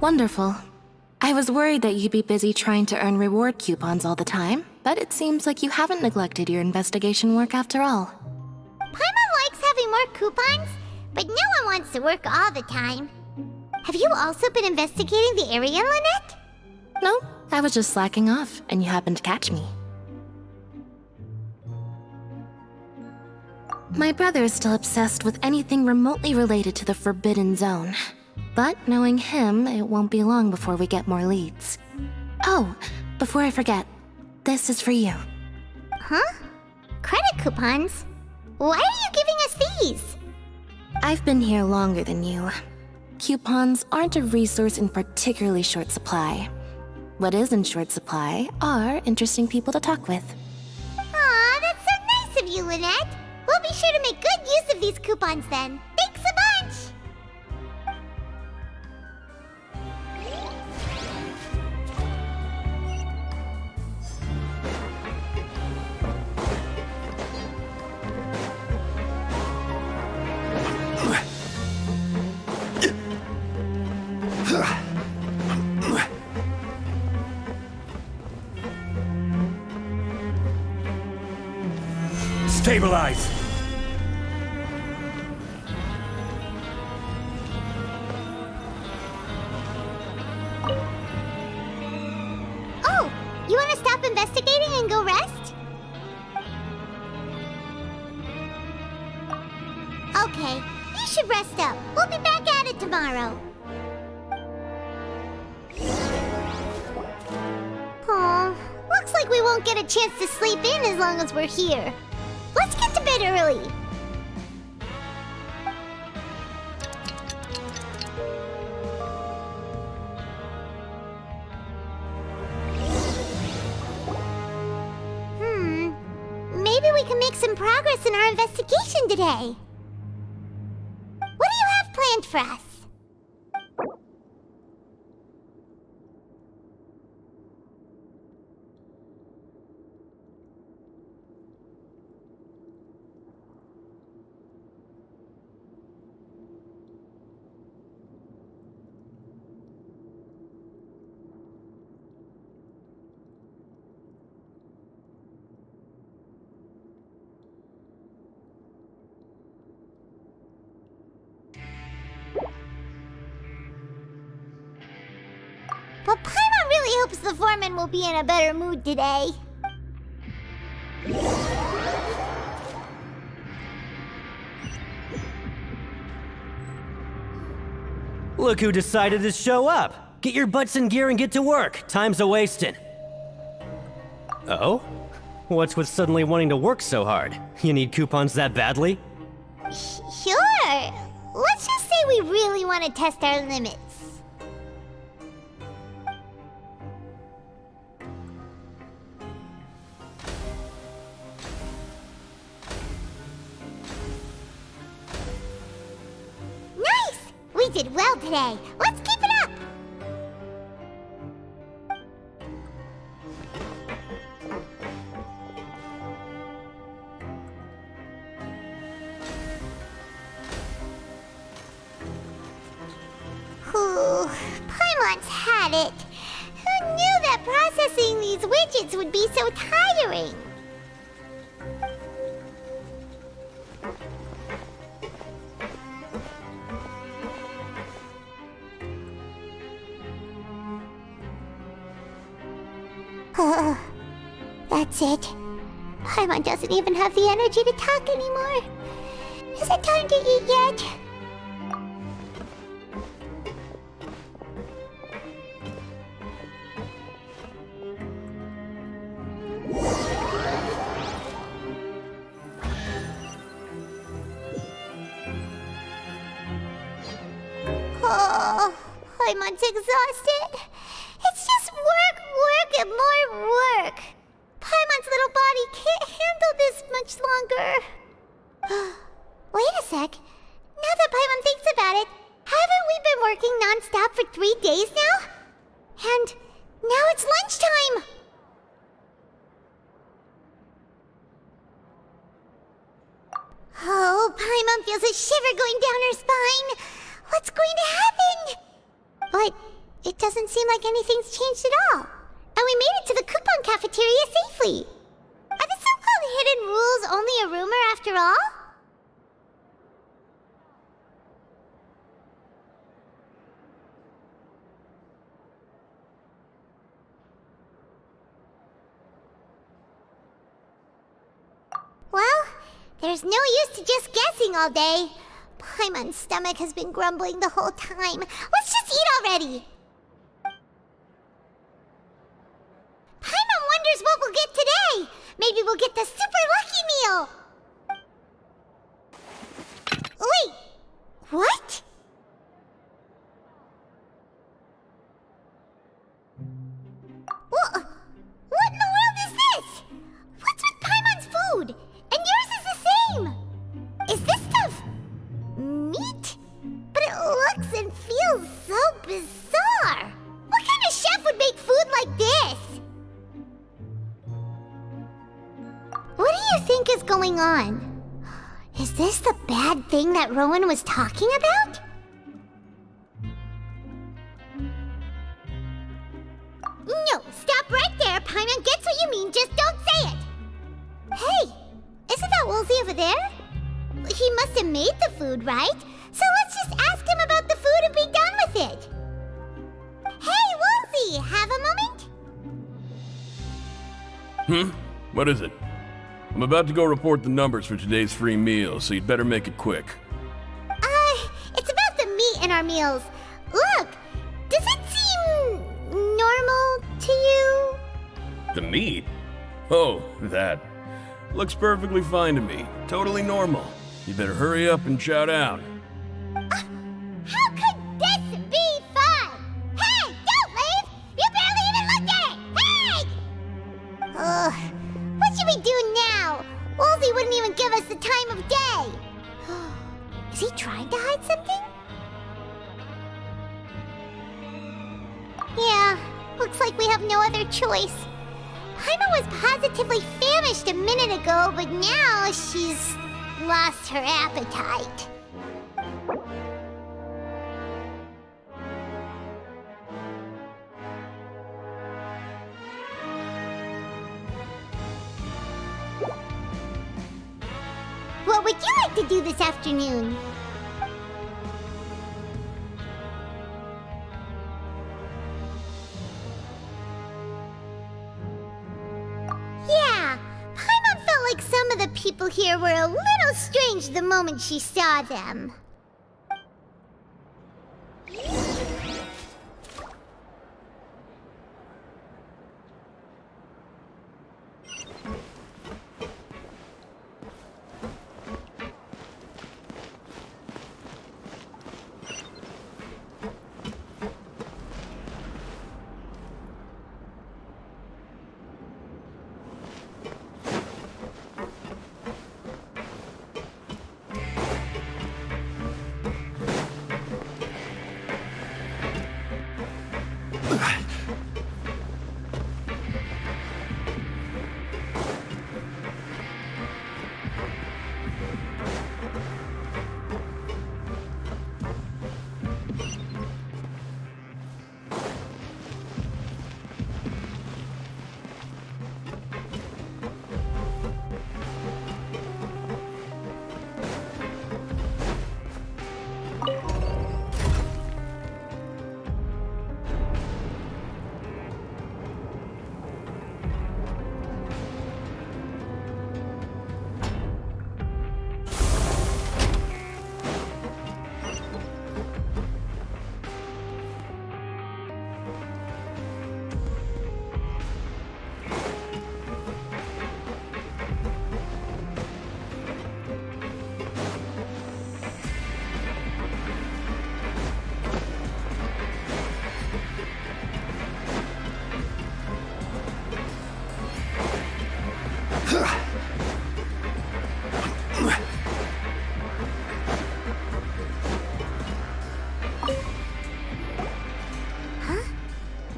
[SPEAKER 5] Wonderful. I was worried that you'd be busy trying to earn reward coupons all the time, but it seems like you haven't neglected your investigation work after all.
[SPEAKER 2] Paimon likes having more coupons, but no one wants to work all the time. Have you also been investigating the area, Lynette?
[SPEAKER 5] No, I was just slacking off, and you happened to catch me. My brother is still obsessed with anything remotely related to the Forbidden Zone. But knowing him, it won't be long before we get more leads. Oh, before I forget, this is for you.
[SPEAKER 2] Huh? Credit coupons? Why are you giving us these?
[SPEAKER 5] I've been here longer than you. Coupons aren't a resource in particularly short supply. What is in short supply are interesting people to talk with.
[SPEAKER 2] Aw, that's so nice of you, Lynette. We'll be sure to make good use of these coupons then. Thanks a bunch!
[SPEAKER 3] Stabilize!
[SPEAKER 2] Oh, you want to stop investigating and go rest? Okay, you should rest up. We'll be back at it tomorrow. Aw, looks like we won't get a chance to sleep in as long as we're here. Let's get to bed early. Maybe we can make some progress in our investigation today. What do you have planned for us? But Paimon really hopes the foreman will be in a better mood today.
[SPEAKER 7] Look who decided to show up! Get your butts in gear and get to work! Time's a-wasting. Oh? What's with suddenly wanting to work so hard? You need coupons that badly?
[SPEAKER 2] Sure. Let's just say we really want to test our limits. Nice! We did well today. Let's keep it up! Whew, Paimon's had it. Who knew that processing these widgets would be so tiring? That's it. Paimon doesn't even have the energy to talk anymore. Is it time to eat yet? Oh, Paimon's exhausted. It's just work, work, and more work. Paimon's little body can't handle this much longer. Wait a sec. Now that Paimon thinks about it, haven't we been working non-stop for 3 days now? And now it's lunchtime! Oh, Paimon feels a shiver going down her spine. What's going to happen? But It doesn't seem like anything's changed at all. And we made it to the coupon cafeteria safely. Are the so-called hidden rules only a rumor after all? Well, there's no use to just guessing all day. Paimon's stomach has been grumbling the whole time. Let's just eat already! Paimon wonders what we'll get today! Maybe we'll get the super lucky meal! Wait! What? What in the world is this? What's with Paimon's food? And yours is the same! Is this stuff meat? But it looks and feels so bizarre! What kind of chef would make food like this? What do you think is going on? Is this the bad thing that Rowan was talking about? No, stop right there. Paimon gets what you mean, just don't say it. Hey, isn't that Woolsey over there? He must have made the food, right? So let's just ask him about the food and be done with it. Hey, Woolsey, have a moment?
[SPEAKER 14] What is it? I'm about to go report the numbers for today's free meal, so you'd better make it quick.
[SPEAKER 2] It's about the meat in our meals. Look, does it seem normal to you?
[SPEAKER 14] The meat? Oh, that. Looks perfectly fine to me. Totally normal. You better hurry up and chow down.
[SPEAKER 2] How could this be fun? Hey, don't leave! You barely even looked at it! Hey! Ugh, what should we do now? Woolsey wouldn't even give us the time of day. Is he trying to hide something? Yeah, looks like we have no other choice. Paimon was positively famished a minute ago, but now she's lost her appetite. What would you like to do this afternoon? Yeah, Paimon felt like some of the people here were a little strange the moment she saw them.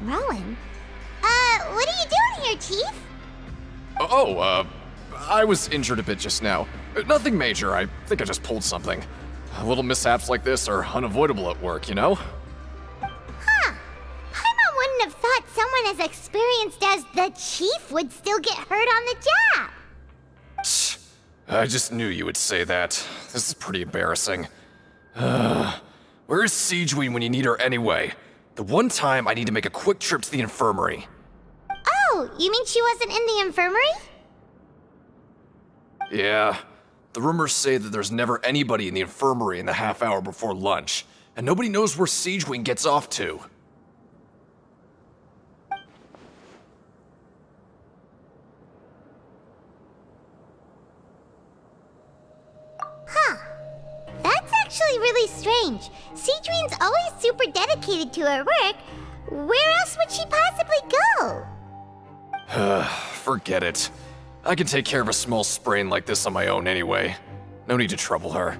[SPEAKER 2] Rowan? What are you doing here, Chief?
[SPEAKER 11] I was injured a bit just now. Nothing major, I think I just pulled something. Little mishaps like this are unavoidable at work, you know?
[SPEAKER 2] Huh. someone as experienced as the Chief would still get hurt on the job.
[SPEAKER 11] I just knew you would say that. This is pretty embarrassing. Where is Siegeween when you need her anyway? The one time I need to make a quick trip to the infirmary.
[SPEAKER 2] Oh, you mean she wasn't in the infirmary?
[SPEAKER 11] Yeah. The rumors say that there's never anybody in the infirmary in the half hour before lunch, and nobody knows where Siegeween gets off to.
[SPEAKER 2] Huh. That's actually really strange. Siegeween's always super dedicated to her work. Where else would she possibly go?
[SPEAKER 11] Forget it. I can take care of a small sprain like this on my own anyway. No need to trouble her.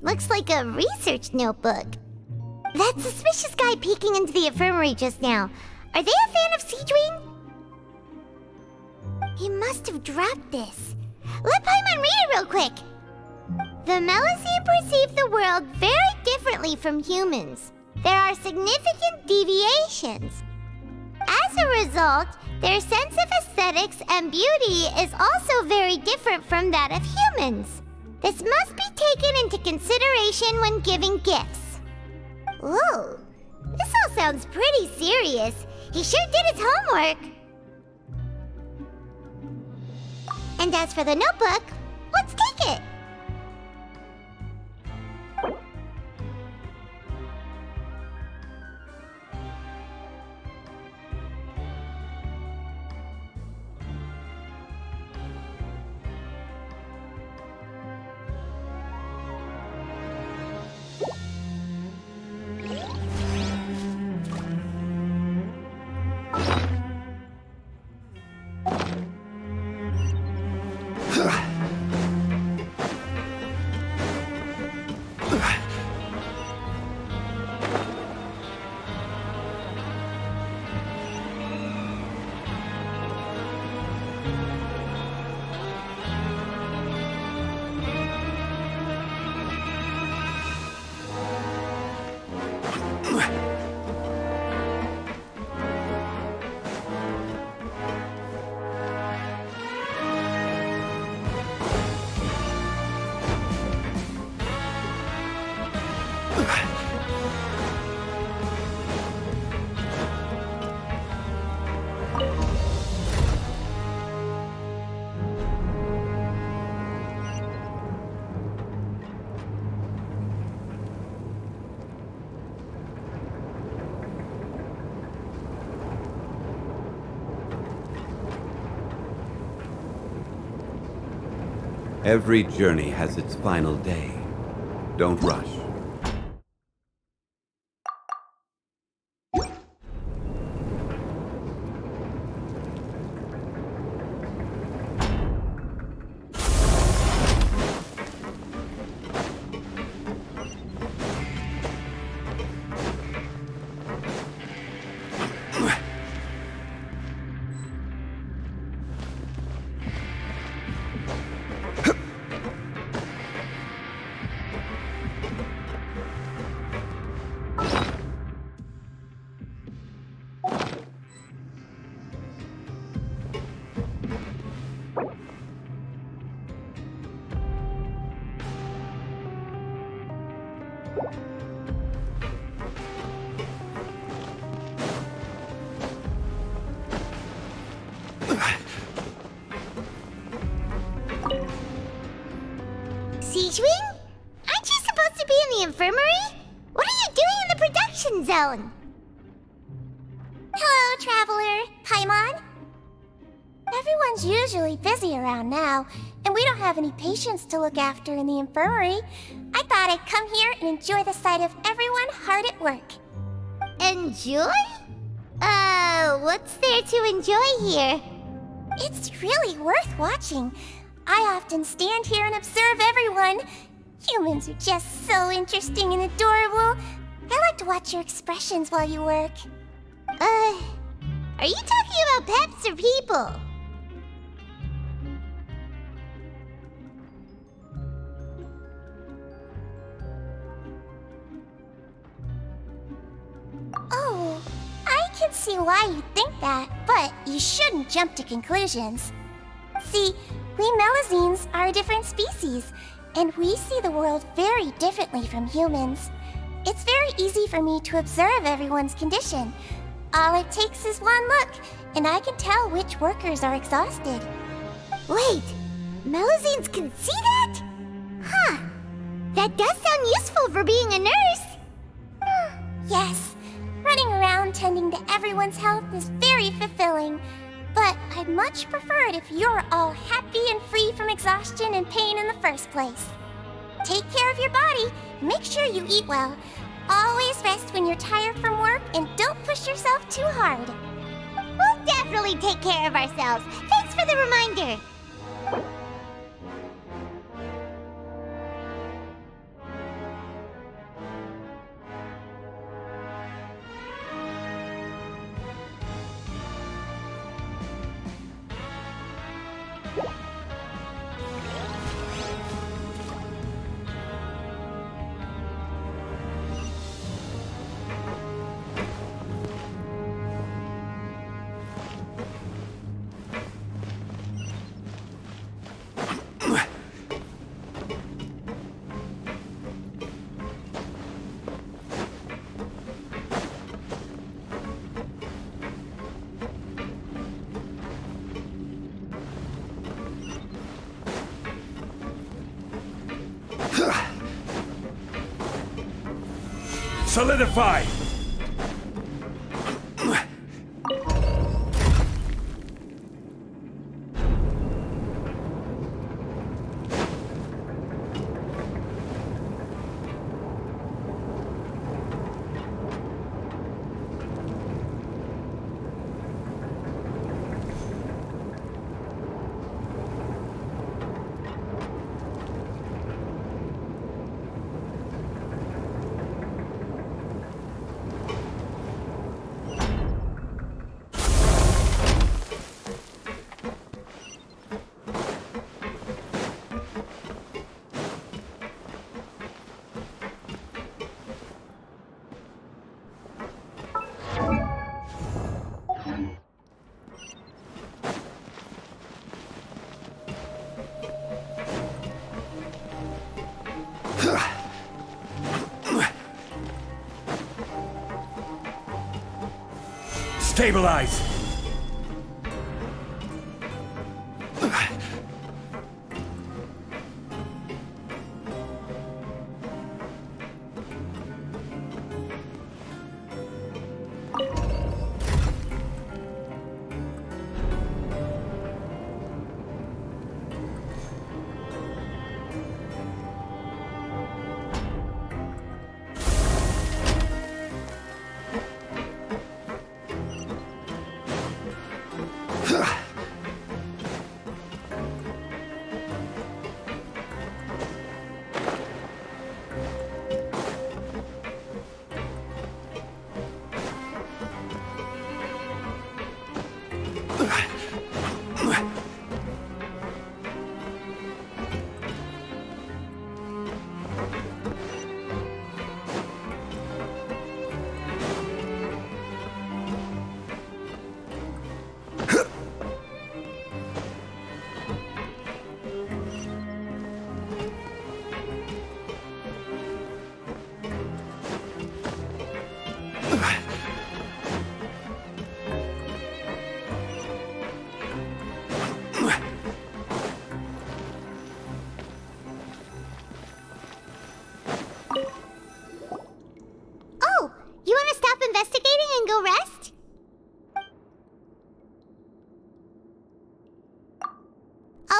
[SPEAKER 2] Looks like a research notebook. That suspicious guy peeking into the infirmary just now. Are they a fan of Siegeween? He must have dropped this. Let Paimon read it real quick. The Melusine perceive the world very differently from humans. There are significant deviations. As a result, their sense of aesthetics and beauty is also very different from that of humans. This must be taken into consideration when giving gifts. Ooh, this all sounds pretty serious. He sure did his homework. And as for the notebook, let's take it.
[SPEAKER 4] Every journey has its final day. Don't rush.
[SPEAKER 2] Siegewing? Aren't you supposed to be in the infirmary? What are you doing in the production zone? Hello, Traveler. Paimon? Everyone's usually busy around now, and we don't have any patients to look after in the infirmary. I thought I'd come here and enjoy the sight of everyone hard at work. Enjoy? What's there to enjoy here? It's really worth watching. I often stand here and observe everyone. Humans are just so interesting and adorable. I like to watch your expressions while you work. Are you talking about pets or people? Oh, I can see why you think that, but you shouldn't jump to conclusions. See, we Melazines are a different species, and we see the world very differently from humans. It's very easy for me to observe everyone's condition. All it takes is one look, and I can tell which workers are exhausted. Wait, Melazines can see that? Huh. That does sound useful for being a nurse. Yes, running around tending to everyone's health is very fulfilling. But I'd much prefer it if you're all happy and free from exhaustion and pain in the first place. Take care of your body, and make sure you eat well. Always rest when you're tired from work, and don't push yourself too hard. We'll definitely take care of ourselves. Thanks for the reminder.
[SPEAKER 3] Solidify! Stabilize!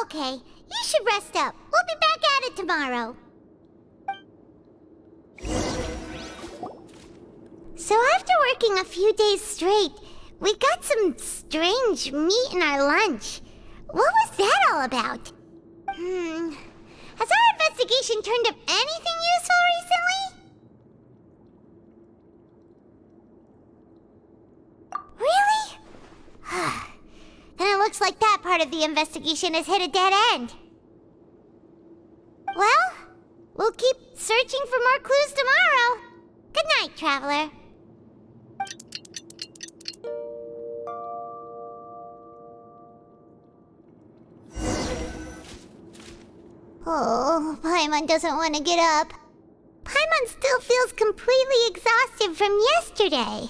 [SPEAKER 2] Okay, you should rest up. We'll be back at it tomorrow. So after working a few days straight, we got some strange meat in our lunch. What was that all about? Has our investigation turned up anything useful recently? Really? Then it looks like that part of the investigation has hit a dead end. Well, we'll keep searching for more clues tomorrow. Good night, Traveler. Oh, Paimon doesn't want to get up. Paimon still feels completely exhausted from yesterday.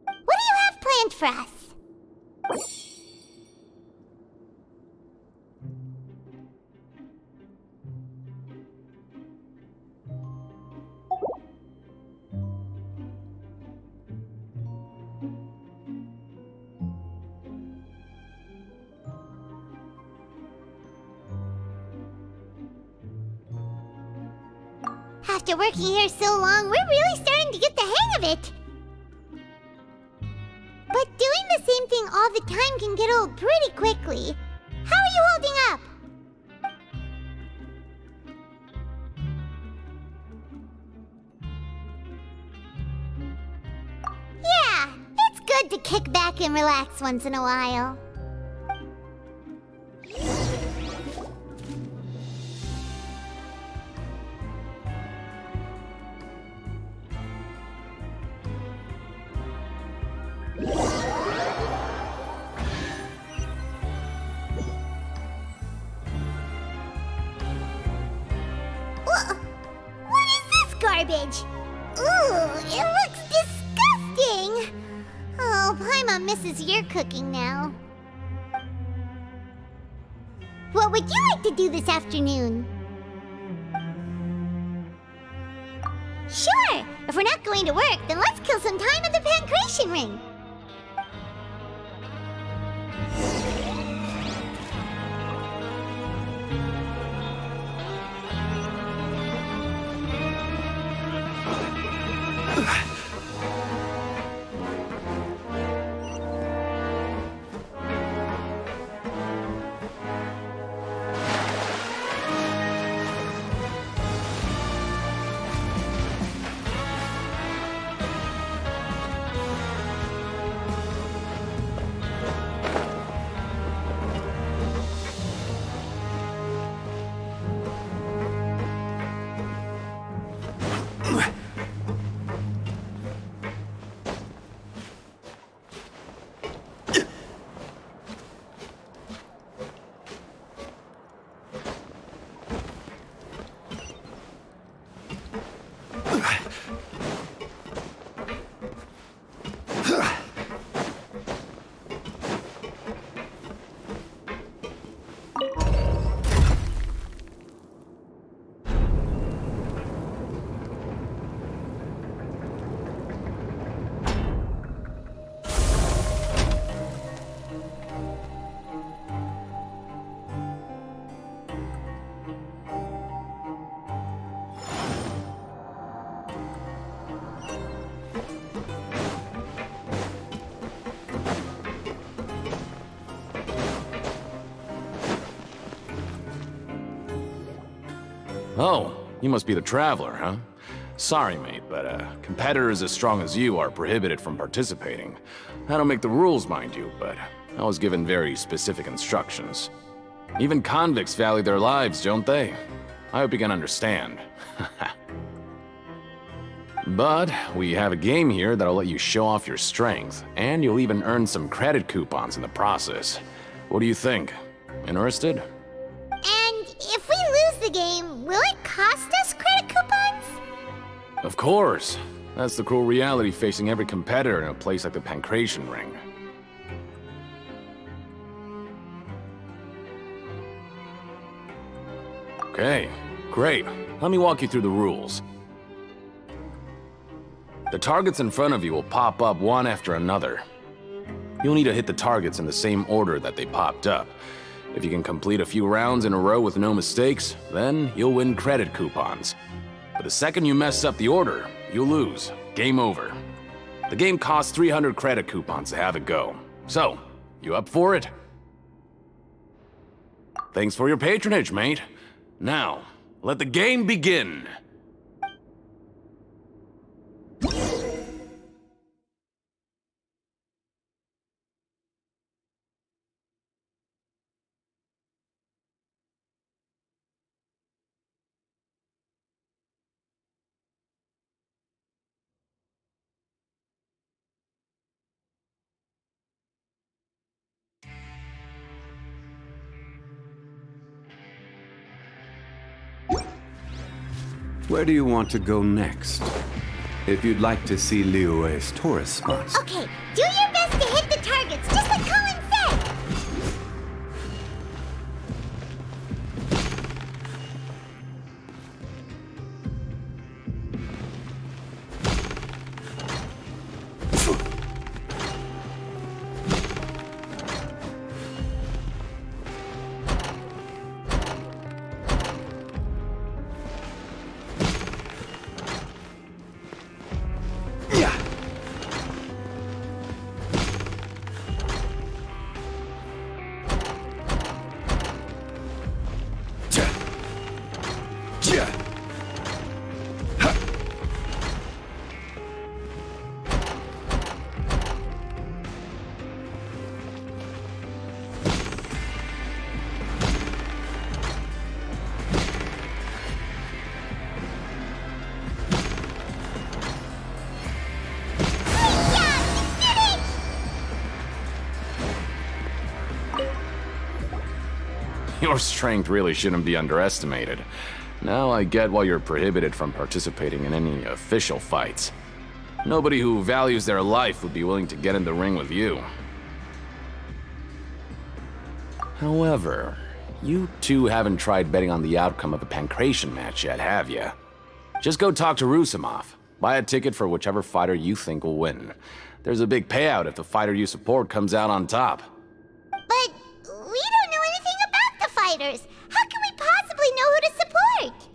[SPEAKER 2] What do you have planned for us? After working here so long, we're really starting to get the hang of it. But doing the same thing all the time can get old pretty quickly. How are you holding up? Yeah, it's good to kick back and relax once in a while. What is this garbage? Ooh, it looks disgusting! Oh, Paimon misses your cooking now. What would you like to do this afternoon? Sure! If we're not going to work, then let's kill some time at the Pancration Ring.
[SPEAKER 14] Oh, you must be the Traveler, huh? Sorry, mate, but competitors as strong as you are prohibited from participating. I don't make the rules, mind you, but I was given very specific instructions. Even convicts value their lives, don't they? I hope you can understand. But we have a game here that'll let you show off your strength, and you'll even earn some credit coupons in the process. What do you think? Interested?
[SPEAKER 2] And if we lose the game, will it cost us credit coupons?
[SPEAKER 14] Of course. That's the cruel reality facing every competitor in a place like the Pancration Ring. Okay, great. Let me walk you through the rules. The targets in front of you will pop up one after another. You'll need to hit the targets in the same order that they popped up. If you can complete a few rounds in a row with no mistakes, then you'll win credit coupons. But the second you mess up the order, you lose. Game over. The game costs 300 credit coupons to have it go. So, you up for it? Thanks for your patronage, mate. Now, let the game begin!
[SPEAKER 4] Where do you want to go next? If you'd like to see Liyue's tourist spots.
[SPEAKER 2] Okay, do your best to hit the targets, just like Colin said!
[SPEAKER 14] Your strength really shouldn't be underestimated. Now I get why you're prohibited from participating in any official fights. Nobody who values their life would be willing to get in the ring with you. However, you two haven't tried betting on the outcome of a Pancration match yet, have you? Just go talk to Rusimov. Buy a ticket for whichever fighter you think will win. There's a big payout if the fighter you support comes out on top.
[SPEAKER 2] But we don't know anything about the fighters. How can we possibly know who to support?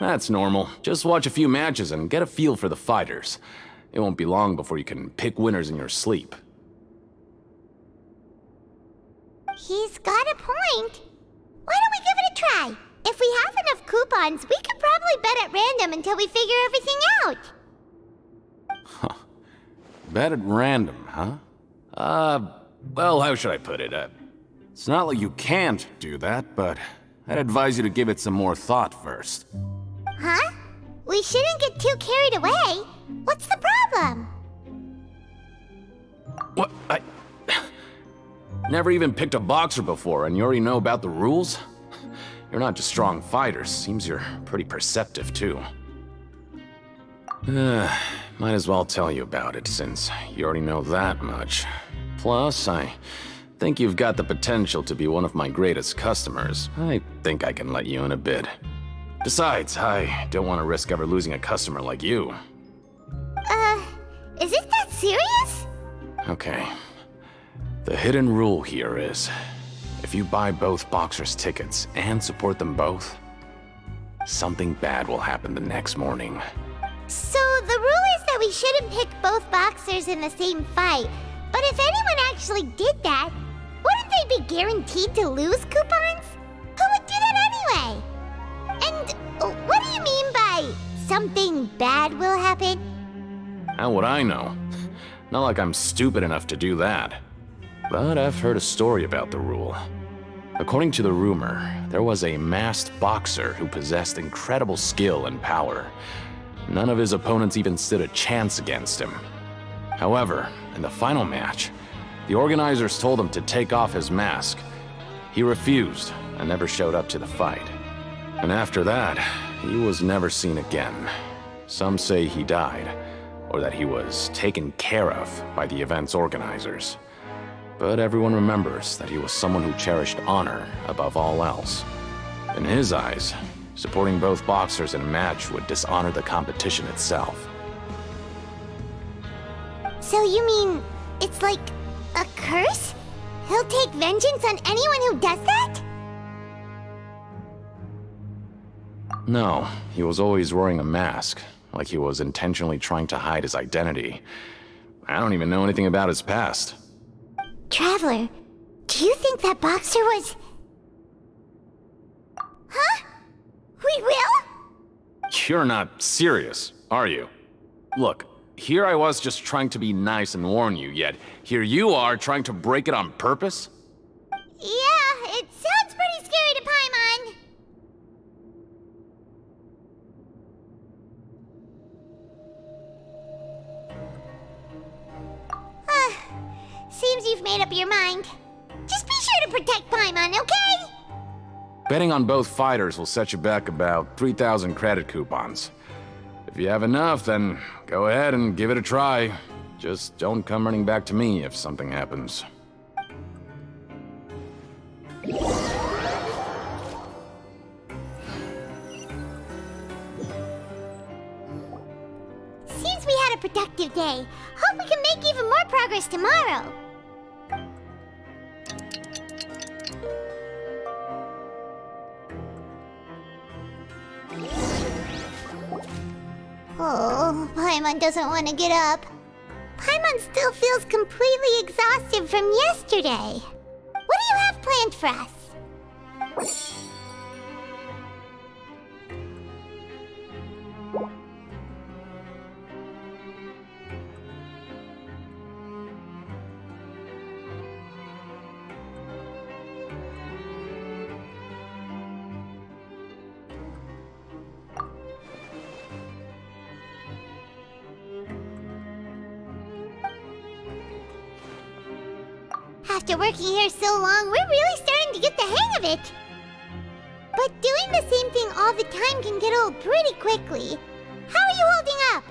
[SPEAKER 14] That's normal. Just watch a few matches and get a feel for the fighters. It won't be long before you can pick winners in your sleep.
[SPEAKER 2] He's got a point. Why don't we give it a try? If we have enough coupons, we could probably bet at random until we figure everything out.
[SPEAKER 14] Huh. Bet at random, huh? Well, how should I put it? It's not like you can't do that, but I'd advise you to give it some more thought first.
[SPEAKER 2] Huh? We shouldn't get too carried away. What's the problem?
[SPEAKER 14] What? Never even picked a boxer before, and you already know about the rules? You're not just strong fighters. Seems you're pretty perceptive, too. Might as well tell you about it, since you already know that much. Plus, I think you've got the potential to be one of my greatest customers. I think I can let you in a bit. Besides, I don't want to risk ever losing a customer like you.
[SPEAKER 2] Is it that serious?
[SPEAKER 14] Okay. The hidden rule here is, if you buy both boxers' tickets and support them both, something bad will happen the next morning.
[SPEAKER 2] So the rule is that we shouldn't pick both boxers in the same fight. But if anyone actually did that, wouldn't they be guaranteed to lose coupons? Who would do that anyway? And what do you mean by something bad will happen?
[SPEAKER 14] How would I know? Not like I'm stupid enough to do that. But I've heard a story about the rule. According to the rumor, there was a masked boxer who possessed incredible skill and power. None of his opponents even stood a chance against him. However, in the final match, the organizers told him to take off his mask. He refused and never showed up to the fight. And after that, he was never seen again. Some say he died, or that he was taken care of by the event's organizers. But everyone remembers that he was someone who cherished honor above all else. In his eyes, supporting both boxers in a match would dishonor the competition itself.
[SPEAKER 2] So you mean it's like a curse? He'll take vengeance on anyone who does that?
[SPEAKER 14] No, he was always wearing a mask, like he was intentionally trying to hide his identity. I don't even know anything about his past.
[SPEAKER 2] Traveler, do you think that boxer was... Huh? We will?
[SPEAKER 14] You're not serious, are you? Look, here I was just trying to be nice and warn you, yet here you are trying to break it on purpose?
[SPEAKER 2] Yeah, it sounds pretty scary to Paimon. Seems you've made up your mind. Just be sure to protect Paimon, okay?
[SPEAKER 14] Betting on both fighters will set you back about 3,000 credit coupons. If you have enough, then go ahead and give it a try. Just don't come running back to me if something happens.
[SPEAKER 2] Seems we had a productive day. Hope we can make even more progress tomorrow. Oh, Paimon doesn't want to get up. Paimon still feels completely exhausted from yesterday. What do you have planned for us? After working here so long, we're really starting to get the hang of it. But doing the same thing all the time can get old pretty quickly. How are you holding up?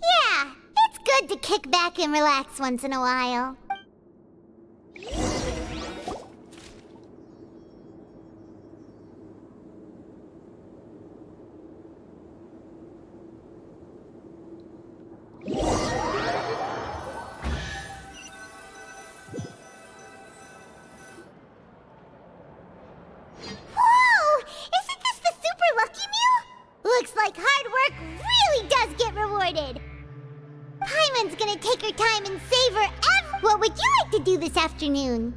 [SPEAKER 2] Yeah, it's good to kick back and relax once in a while. Looks like hard work really does get rewarded. Paimon's gonna take her time and savor What would you like to do this afternoon?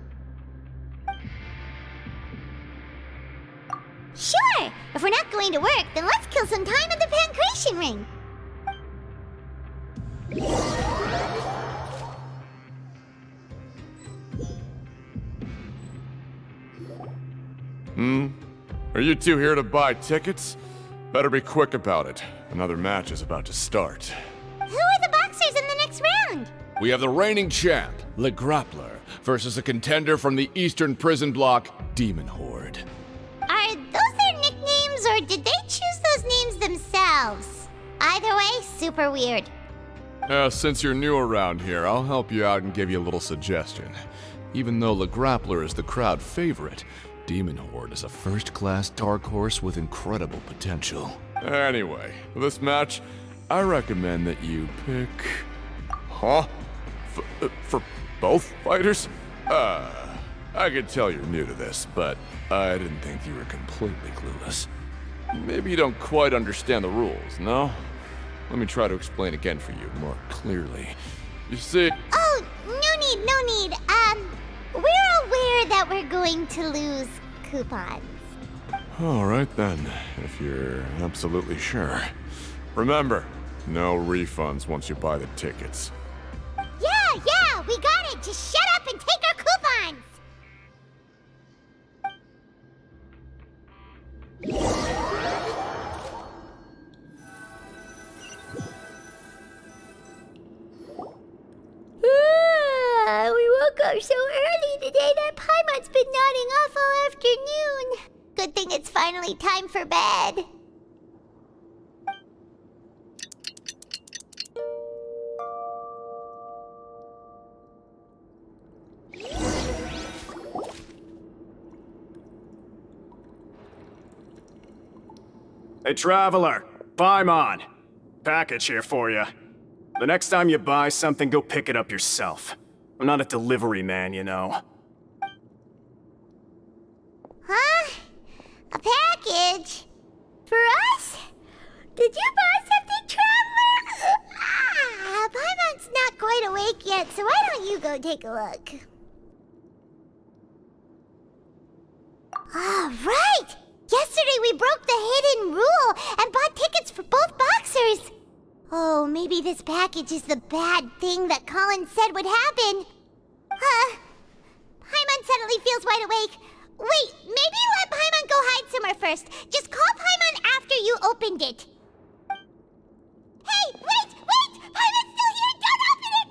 [SPEAKER 2] Sure! If we're not going to work, then let's kill some time at the Pancration Ring.
[SPEAKER 15] Are you two here to buy tickets? Better be quick about it. Another match is about to start.
[SPEAKER 2] Who are the boxers in the next round?
[SPEAKER 11] We have the reigning champ, Le Grappler, versus a contender from the Eastern Prison Block, Demon Horde.
[SPEAKER 2] Are those their nicknames, or did they choose those names themselves? Either way, super weird.
[SPEAKER 15] Since you're new around here, I'll help you out and give you a little suggestion. Even though Le Grappler is the crowd favorite, Demon Horde is a first-class dark horse with incredible potential. Anyway, for this match, I recommend that you pick... Huh? For both fighters? I could tell you're new to this, but I didn't think you were completely clueless. Maybe you don't quite understand the rules, no? Let me try to explain again for you more clearly. You see...
[SPEAKER 2] Oh, no need. We're aware that we're going to lose coupons.
[SPEAKER 15] All right then, if you're absolutely sure. Remember, no refunds once you buy the tickets.
[SPEAKER 2] Yeah, we got it! Just shut up and take our coupons! We woke up so early today that Paimon's been nodding off all afternoon. Good thing it's finally time for bed.
[SPEAKER 6] Hey, Traveler! Paimon! Package here for you. The next time you buy something, go pick it up yourself. I'm not a delivery man, you know.
[SPEAKER 2] Huh? A package? For us? Did you buy something, Traveler? Paimon's not quite awake yet, so why don't you go take a look? Right! Yesterday we broke the hidden rule and bought tickets for both boxers. Oh, maybe this package is the bad thing that Colin said would happen. Paimon suddenly feels wide awake. Wait, maybe let Paimon go hide somewhere first. Just call Paimon after you opened it. Hey, wait! Paimon's still here! Don't open it!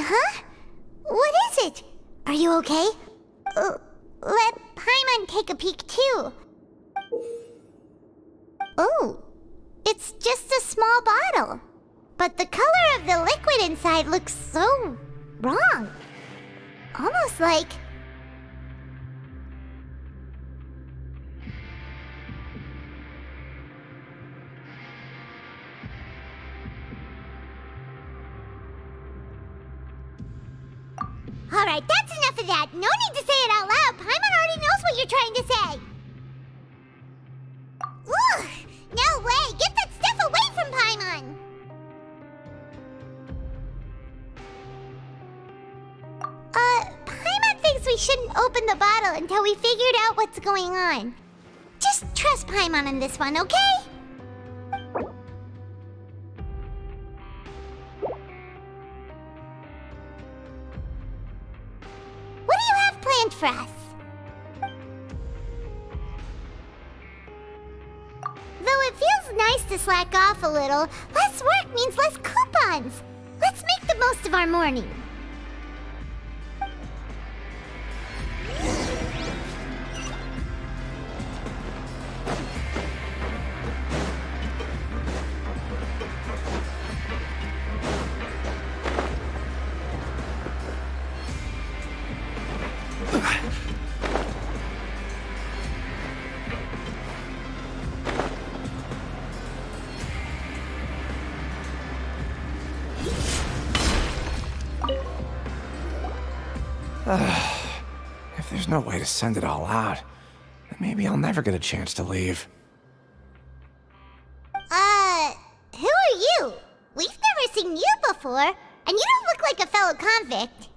[SPEAKER 2] Huh? What is it? Are you okay? Let Paimon take a peek too. Oh, it's just a small bottle. But the color of the liquid inside looks so wrong. Almost like... Alright, that's enough of that. No need to say it out loud. Paimon already knows what you're trying to say. Ugh! No way! Get that stuff away from Paimon! Paimon thinks we shouldn't open the bottle until we figured out what's going on. Just trust Paimon on this one, okay? What do you have planned for us? Though it feels nice to slack off a little, less work means less coupons. Let's make the most of our morning.
[SPEAKER 16] If there's no way to send it all out, then maybe I'll never get a chance to leave.
[SPEAKER 2] Who are you? We've never seen you before, and you don't look like a fellow convict.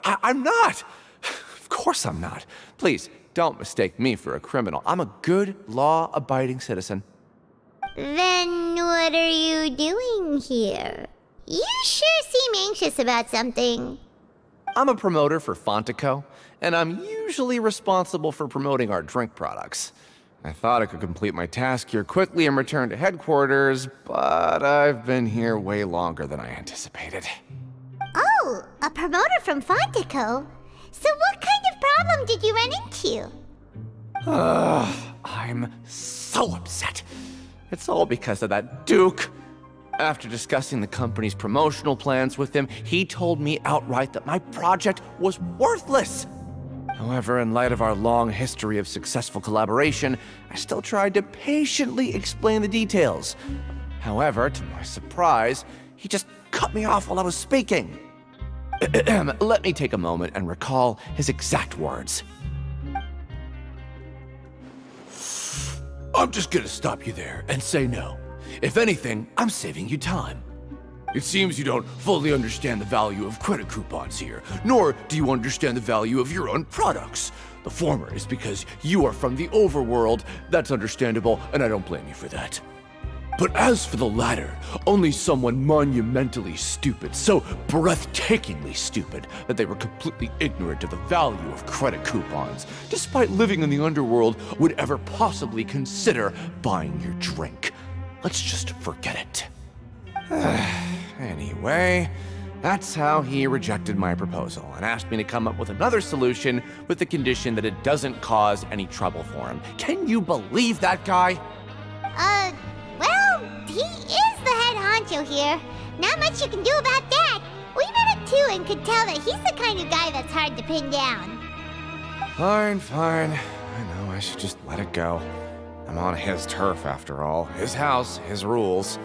[SPEAKER 16] I'm not! Of course I'm not. Please, don't mistake me for a criminal. I'm a good, law-abiding citizen.
[SPEAKER 2] Then what are you doing here? You sure seem anxious about something.
[SPEAKER 16] I'm a promoter for Fontico, and I'm usually responsible for promoting our drink products. I thought I could complete my task here quickly and return to headquarters, but I've been here way longer than I anticipated.
[SPEAKER 2] Oh, a promoter from Fontico? So what kind of problem did you run into?
[SPEAKER 16] I'm so upset. It's all because of that Duke. After discussing the company's promotional plans with him, he told me outright that my project was worthless. However, in light of our long history of successful collaboration, I still tried to patiently explain the details. However, to my surprise, he just cut me off while I was speaking. Let me take a moment and recall his exact words.
[SPEAKER 3] I'm just gonna stop you there and say no. If anything, I'm saving you time. It seems you don't fully understand the value of credit coupons here, nor do you understand the value of your own products. The former is because you are from the overworld. That's understandable, and I don't blame you for that. But as for the latter, only someone monumentally stupid, so breathtakingly stupid that they were completely ignorant of the value of credit coupons, despite living in the underworld, would ever possibly consider buying your drink. Let's just forget it.
[SPEAKER 16] Anyway, that's how he rejected my proposal and asked me to come up with another solution with the condition that it doesn't cause any trouble for him. Can you believe that guy?
[SPEAKER 2] Well, he is the head honcho here. Not much you can do about that. We met him too and could tell that he's the kind of guy that's hard to pin down.
[SPEAKER 16] Fine. I know.
[SPEAKER 17] I should just let it go. I'm on his turf after all. His house, his rules.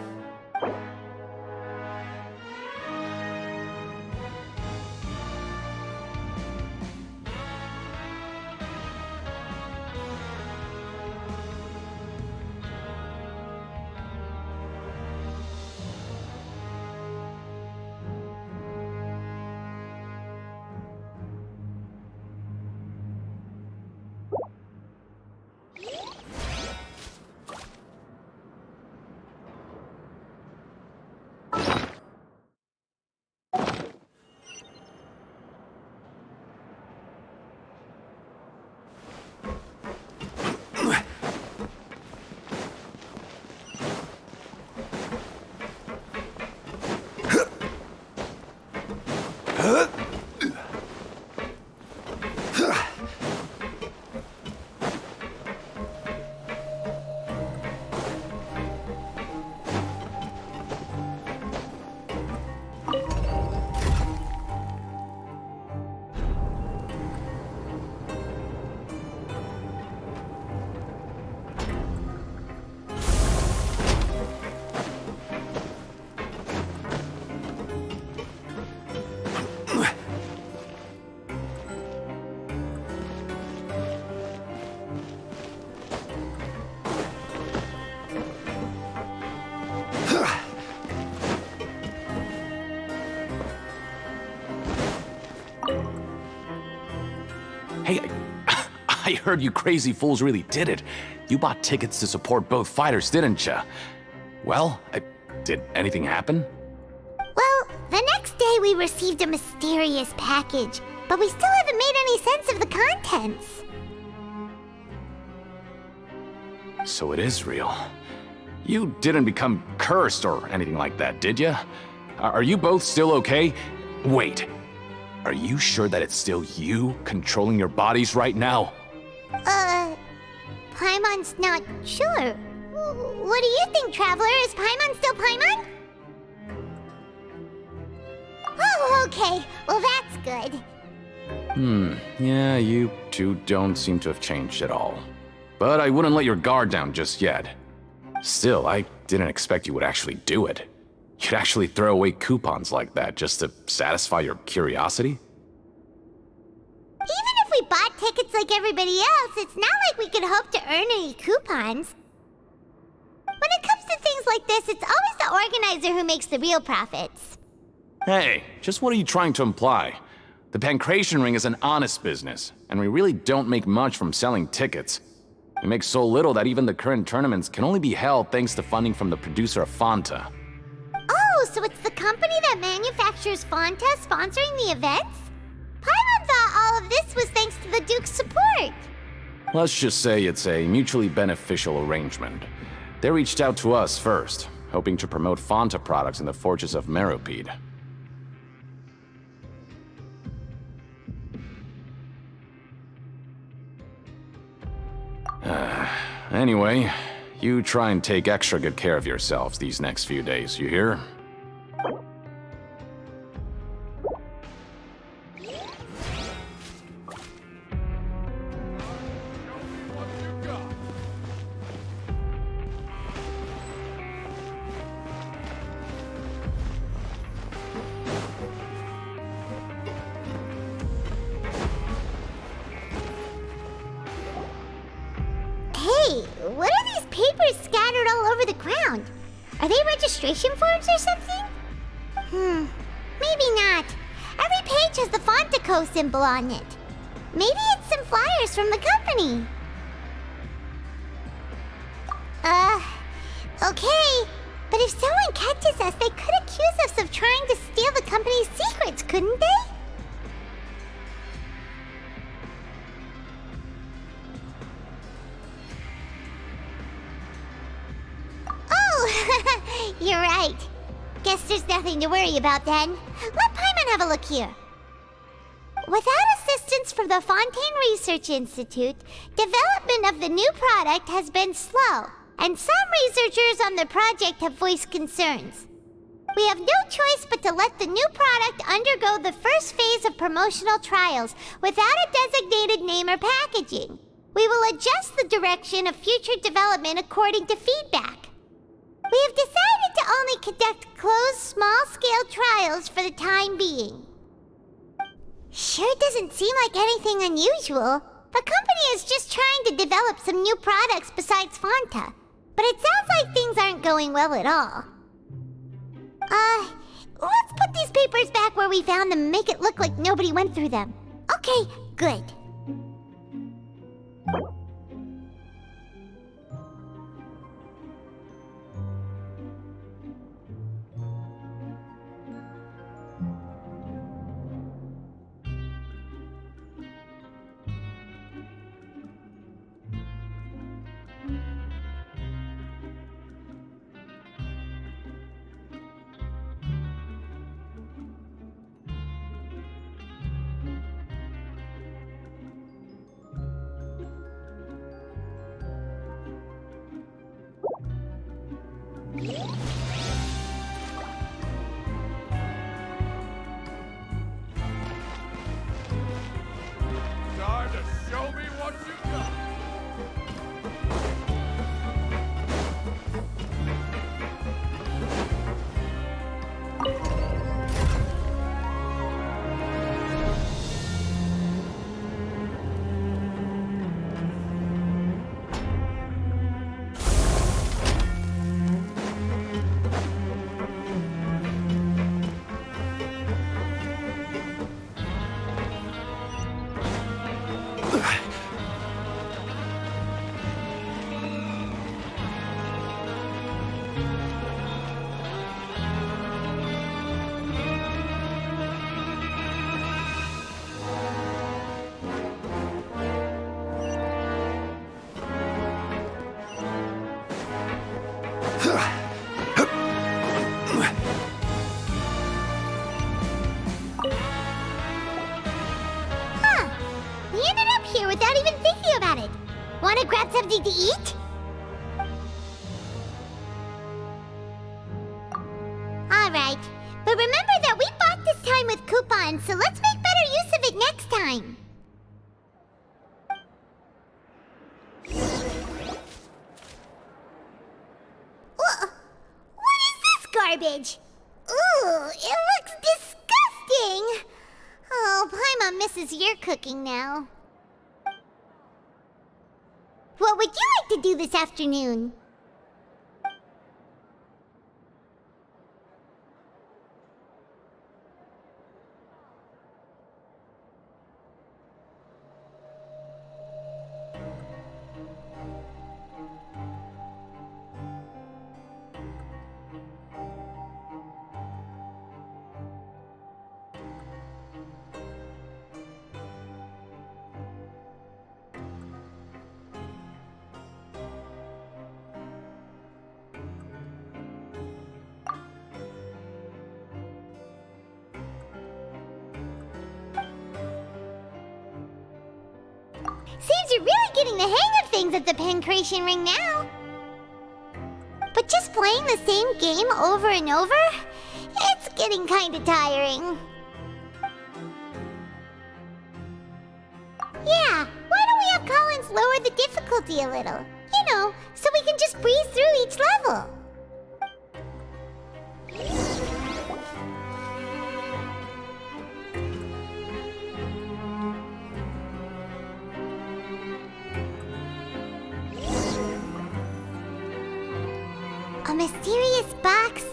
[SPEAKER 14] Hey, I heard you crazy fools really did it. You bought tickets to support both fighters, didn't ya? Well, did anything happen?
[SPEAKER 2] Well, the next day we received a mysterious package, but we still haven't made any sense of the contents.
[SPEAKER 14] So it is real. You didn't become cursed or anything like that, did ya? Are you both still okay? Wait. Are you sure that it's still you controlling your bodies right now?
[SPEAKER 2] Paimon's not sure. What do you think, Traveler? Is Paimon still Paimon? Oh, okay. Well, that's good.
[SPEAKER 14] Yeah, you two don't seem to have changed at all. But I wouldn't let your guard down just yet. Still, I didn't expect you would actually do it. You'd actually throw away coupons like that just to satisfy your curiosity?
[SPEAKER 2] Even if we bought tickets like everybody else, it's not like we could hope to earn any coupons. When it comes to things like this, it's always the organizer who makes the real profits.
[SPEAKER 14] Hey, just what are you trying to imply? The Pancration Ring is an honest business, and we really don't make much from selling tickets. We make so little that even the current tournaments can only be held thanks to funding from the producer of Fanta.
[SPEAKER 2] Oh, so it's the company that manufactures Fanta sponsoring the events? Paimon thought all of this was thanks to the Duke's support.
[SPEAKER 14] Let's just say it's a mutually beneficial arrangement. They reached out to us first, hoping to promote Fanta products in the Fortress of Meropide. Anyway, you try and take extra good care of yourselves these next few days, you hear?
[SPEAKER 2] Hey, what are these papers scattered all over the ground? Are they registration forms or something? Maybe not. Every page has the Fontaco symbol on it. Maybe it's some flyers from the company. Okay. But if someone catches us, they could accuse us of trying to steal the company's secrets, couldn't they? Oh, you're right. Guess there's nothing to worry about then. Let Paimon have a look here. Without assistance from the Fontaine Research Institute, development of the new product has been slow, and some researchers on the project have voiced concerns. We have no choice but to let the new product undergo the first phase of promotional trials without a designated name or packaging. We will adjust the direction of future development according to feedback. We have decided to only conduct closed, small-scale trials for the time being. Sure doesn't seem like anything unusual. The company is just trying to develop some new products besides Fanta. But it sounds like things aren't going well at all. Let's put these papers back where we found them and make it look like nobody went through them. Okay, good.
[SPEAKER 1] Time to show me what you got.
[SPEAKER 2] We ended up here without even thinking about it. Wanna grab something to eat? Alright, but remember that we bought this time with coupons, so let's make better use of it next time. What is this garbage? Ooh, it looks disgusting! Oh, Paimon misses your cooking now. What would you like to do this afternoon? Seems you're really getting the hang of things at the Pancration Ring now. But just playing the same game over and over? It's getting kinda tiring. Yeah, why don't we have Collins lower the difficulty a little? You know, so we can just breeze through each level. A mysterious box?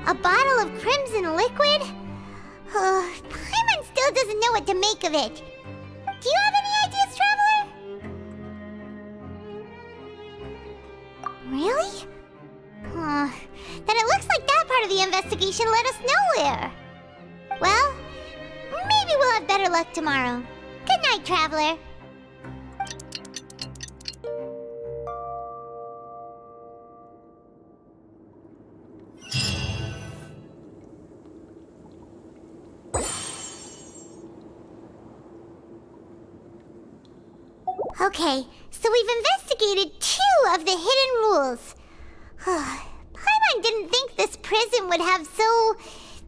[SPEAKER 2] A bottle of crimson liquid? Paimon still doesn't know what to make of it. Do you have any ideas, Traveler? Really? Then it looks like that part of the investigation led us nowhere. Well, maybe we'll have better luck tomorrow. Good night, Traveler. Okay, so we've investigated 2 of the hidden rules. Paimon didn't think this prison would have so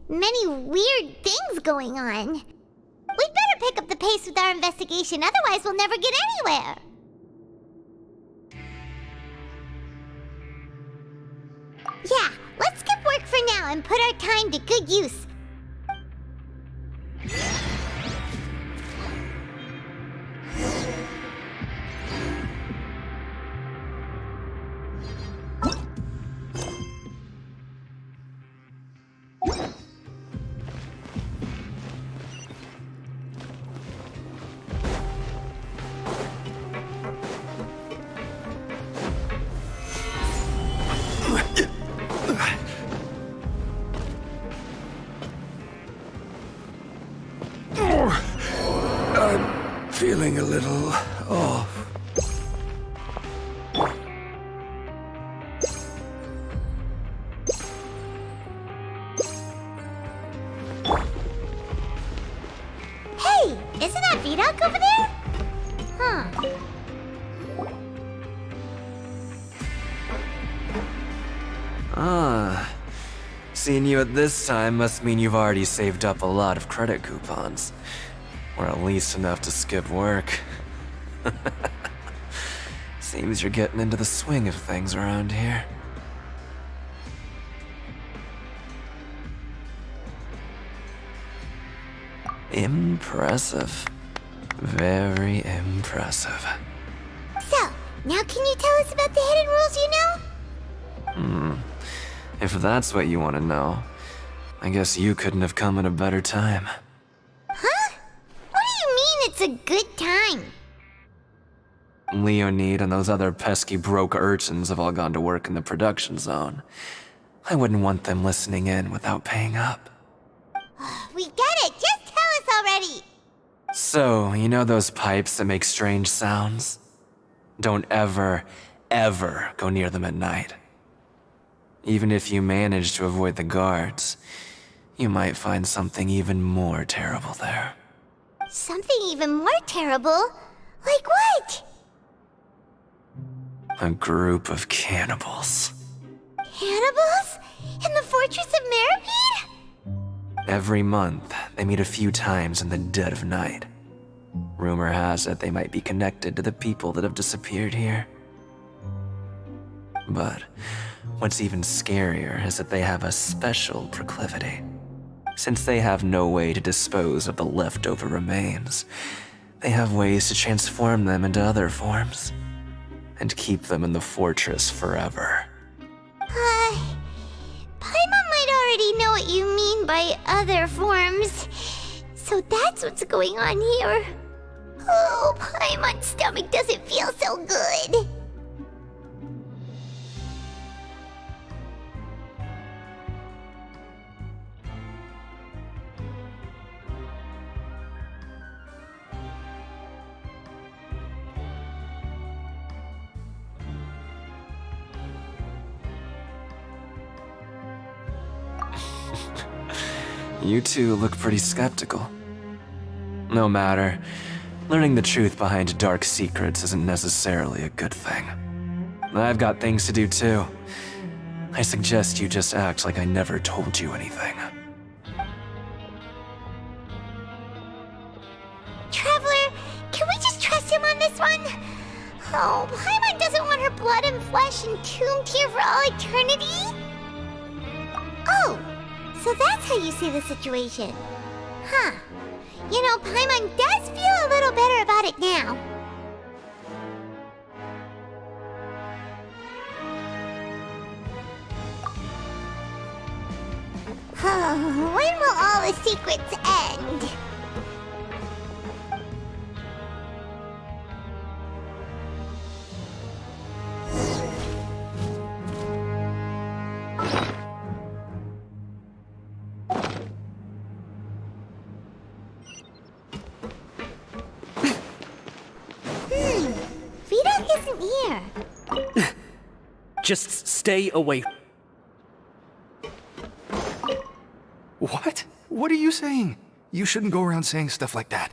[SPEAKER 2] many weird things going on. We'd better pick up the pace with our investigation, otherwise we'll never get anywhere. Yeah, let's skip work for now and put our time to good use.
[SPEAKER 4] I'm feeling a little off.
[SPEAKER 2] Hey, isn't that Vidoc over there? Huh.
[SPEAKER 10] Ah. Seeing you at this time must mean you've already saved up a lot of credit coupons. Or at least enough to skip work. Seems you're getting into the swing of things around here. Impressive. Very impressive.
[SPEAKER 2] So, now can you tell us about the hidden rules you know?
[SPEAKER 10] If that's what you want to know, I guess you couldn't have come at a better time.
[SPEAKER 2] Huh? What do you mean it's a good time?
[SPEAKER 10] Leonid and those other pesky broke urchins have all gone to work in the production zone. I wouldn't want them listening in without paying up.
[SPEAKER 2] We get it! Just tell us already!
[SPEAKER 10] So, you know those pipes that make strange sounds? Don't ever, ever go near them at night. Even if you manage to avoid the guards, you might find something even more terrible there.
[SPEAKER 2] Something even more terrible? Like what?
[SPEAKER 10] A group of cannibals.
[SPEAKER 2] Cannibals? In the Fortress of Meripede?
[SPEAKER 10] Every month, they meet a few times in the dead of night. Rumor has it they might be connected to the people that have disappeared here. But what's even scarier is that they have a special proclivity. Since they have no way to dispose of the leftover remains, they have ways to transform them into other forms and keep them in the fortress forever.
[SPEAKER 2] Paimon might already know what you mean by other forms. So that's what's going on here. Oh, Paimon's stomach doesn't feel so good.
[SPEAKER 10] You two look pretty skeptical. No matter, learning the truth behind dark secrets isn't necessarily a good thing. I've got things to do too. I suggest you just act like I never told you anything.
[SPEAKER 2] Traveler, can we just trust him on this one? Oh, Paimon doesn't want her blood and flesh entombed here for all eternity? Oh, so that's how you see the situation. Huh. You know, Paimon does feel a little better about it now. When will all the secrets end? Vidoc isn't here.
[SPEAKER 7] Just stay away.
[SPEAKER 12] What? What are you saying? You shouldn't go around saying stuff like that.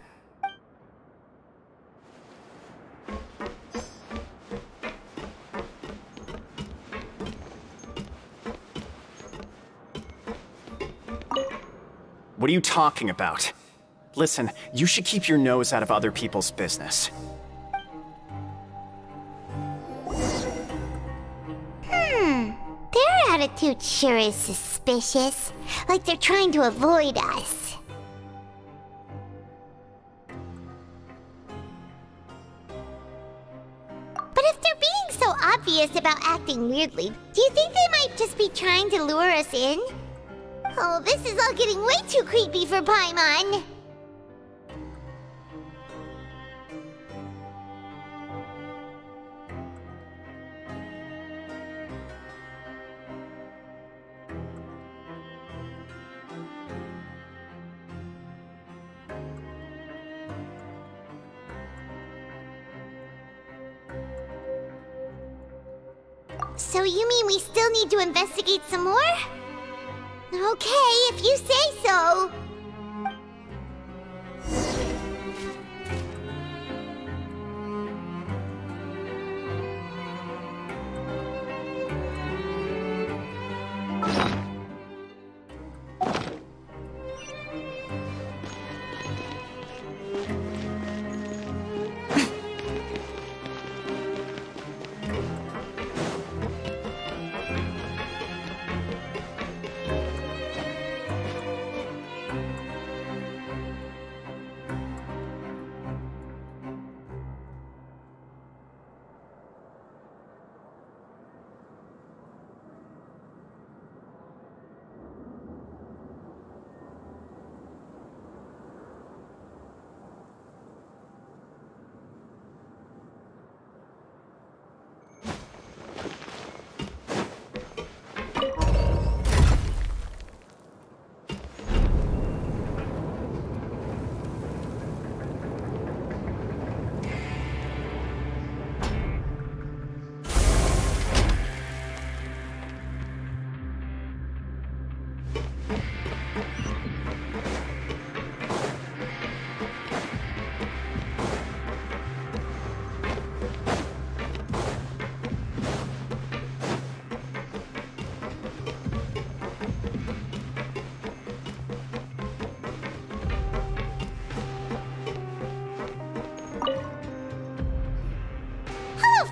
[SPEAKER 6] What are you talking about? Listen, you should keep your nose out of other people's business.
[SPEAKER 2] They're at attitude sure is suspicious. Like they're trying to avoid us. But if they're being so obvious about acting weirdly, do you think they might just be trying to lure us in? Oh, this is all getting way too creepy for Paimon. So you mean we still need to investigate some more? Okay, if you say so.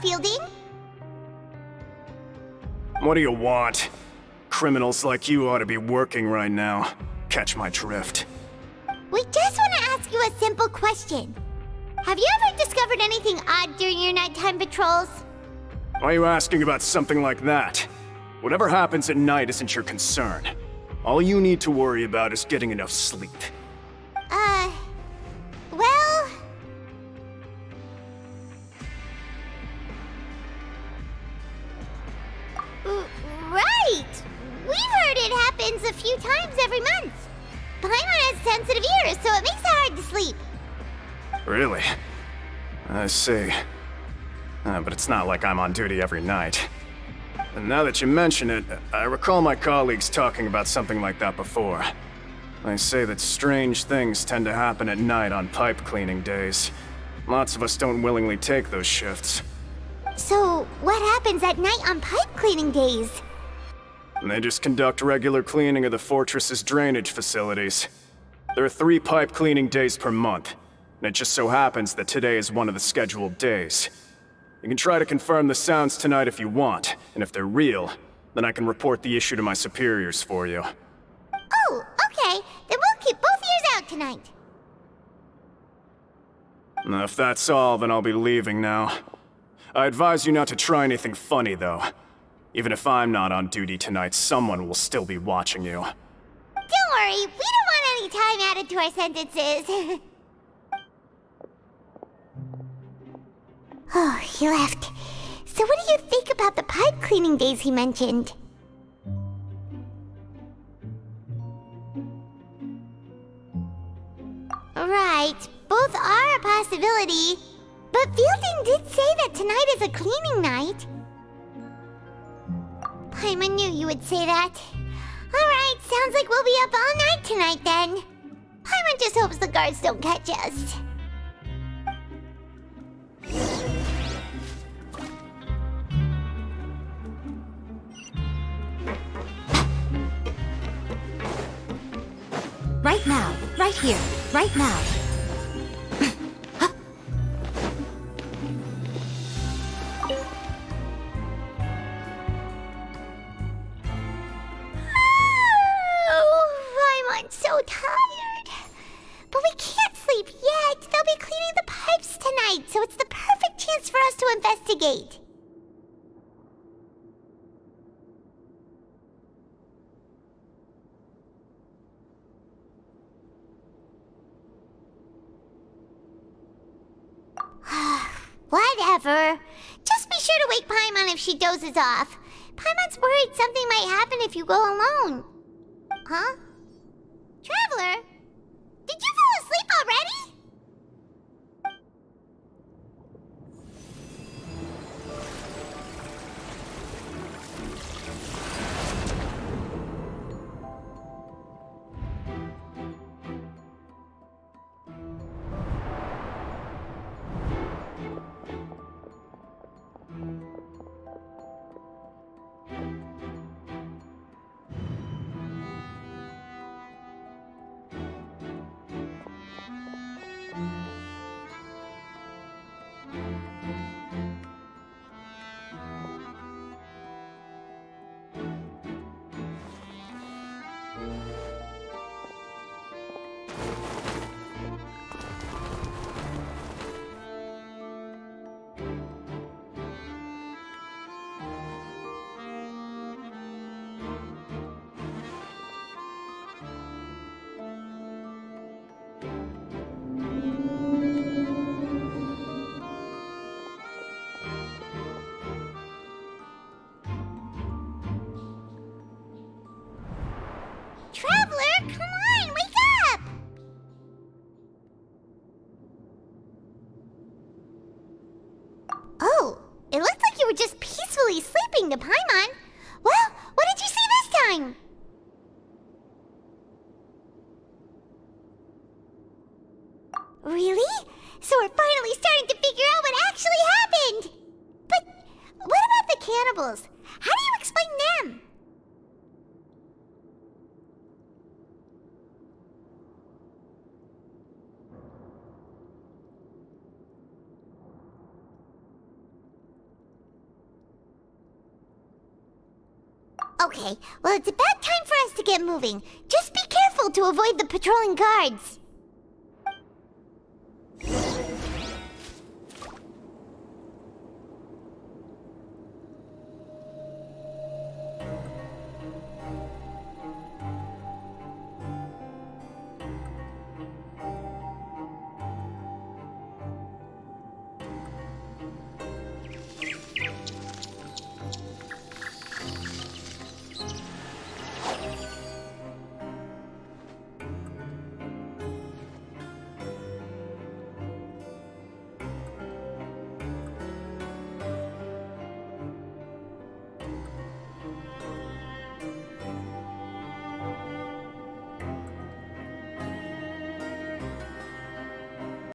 [SPEAKER 2] Fielding?
[SPEAKER 6] What do you want? Criminals like you ought to be working right now. Catch my drift.
[SPEAKER 2] We just want to ask you a simple question. Have you ever discovered anything odd during your nighttime patrols?
[SPEAKER 6] Why are you asking about something like that? Whatever happens at night isn't your concern. All you need to worry about is getting enough sleep.
[SPEAKER 2] Well... Right! We've heard it happens a few times every month. Paimon has sensitive ears, so it makes it hard to sleep.
[SPEAKER 6] Really? I see. But it's not like I'm on duty every night. And now that you mention it, I recall my colleagues talking about something like that before. They say that strange things tend to happen at night on pipe cleaning days. Lots of us don't willingly take those shifts.
[SPEAKER 2] So, what happens at night on pipe cleaning days?
[SPEAKER 6] They just conduct regular cleaning of the fortress's drainage facilities. There are 3 pipe cleaning days per month, and it just so happens that today is one of the scheduled days. You can try to confirm the sounds tonight if you want, and if they're real, then I can report the issue to my superiors for you.
[SPEAKER 2] Oh, okay. Then we'll keep both ears out tonight.
[SPEAKER 6] If that's all, then I'll be leaving now. I advise you not to try anything funny, though. Even if I'm not on duty tonight, someone will still be watching you.
[SPEAKER 2] Don't worry, we don't want any time added to our sentences. Oh, he left. So what do you think about the pipe cleaning days he mentioned? Right, both are a possibility. But Fielding did say that tonight is a cleaning night. Paimon knew you would say that. Alright, sounds like we'll be up all night tonight then. Paimon just hopes the guards don't catch us.
[SPEAKER 9] Right now, right here, right now.
[SPEAKER 2] Whatever. Just be sure to wake Paimon if she dozes off. Paimon's worried something might happen if you go alone. Huh? Traveler? Did you fall asleep already? Traveler, come on, wake up! Oh, it looked like you were just peacefully sleeping to Paimon. Well, what did you see this time? Really? So we're finally starting to figure out what actually happened! But what about the cannibals? How do you explain them? Okay, well, it's about time for us to get moving. Just be careful to avoid the patrolling guards.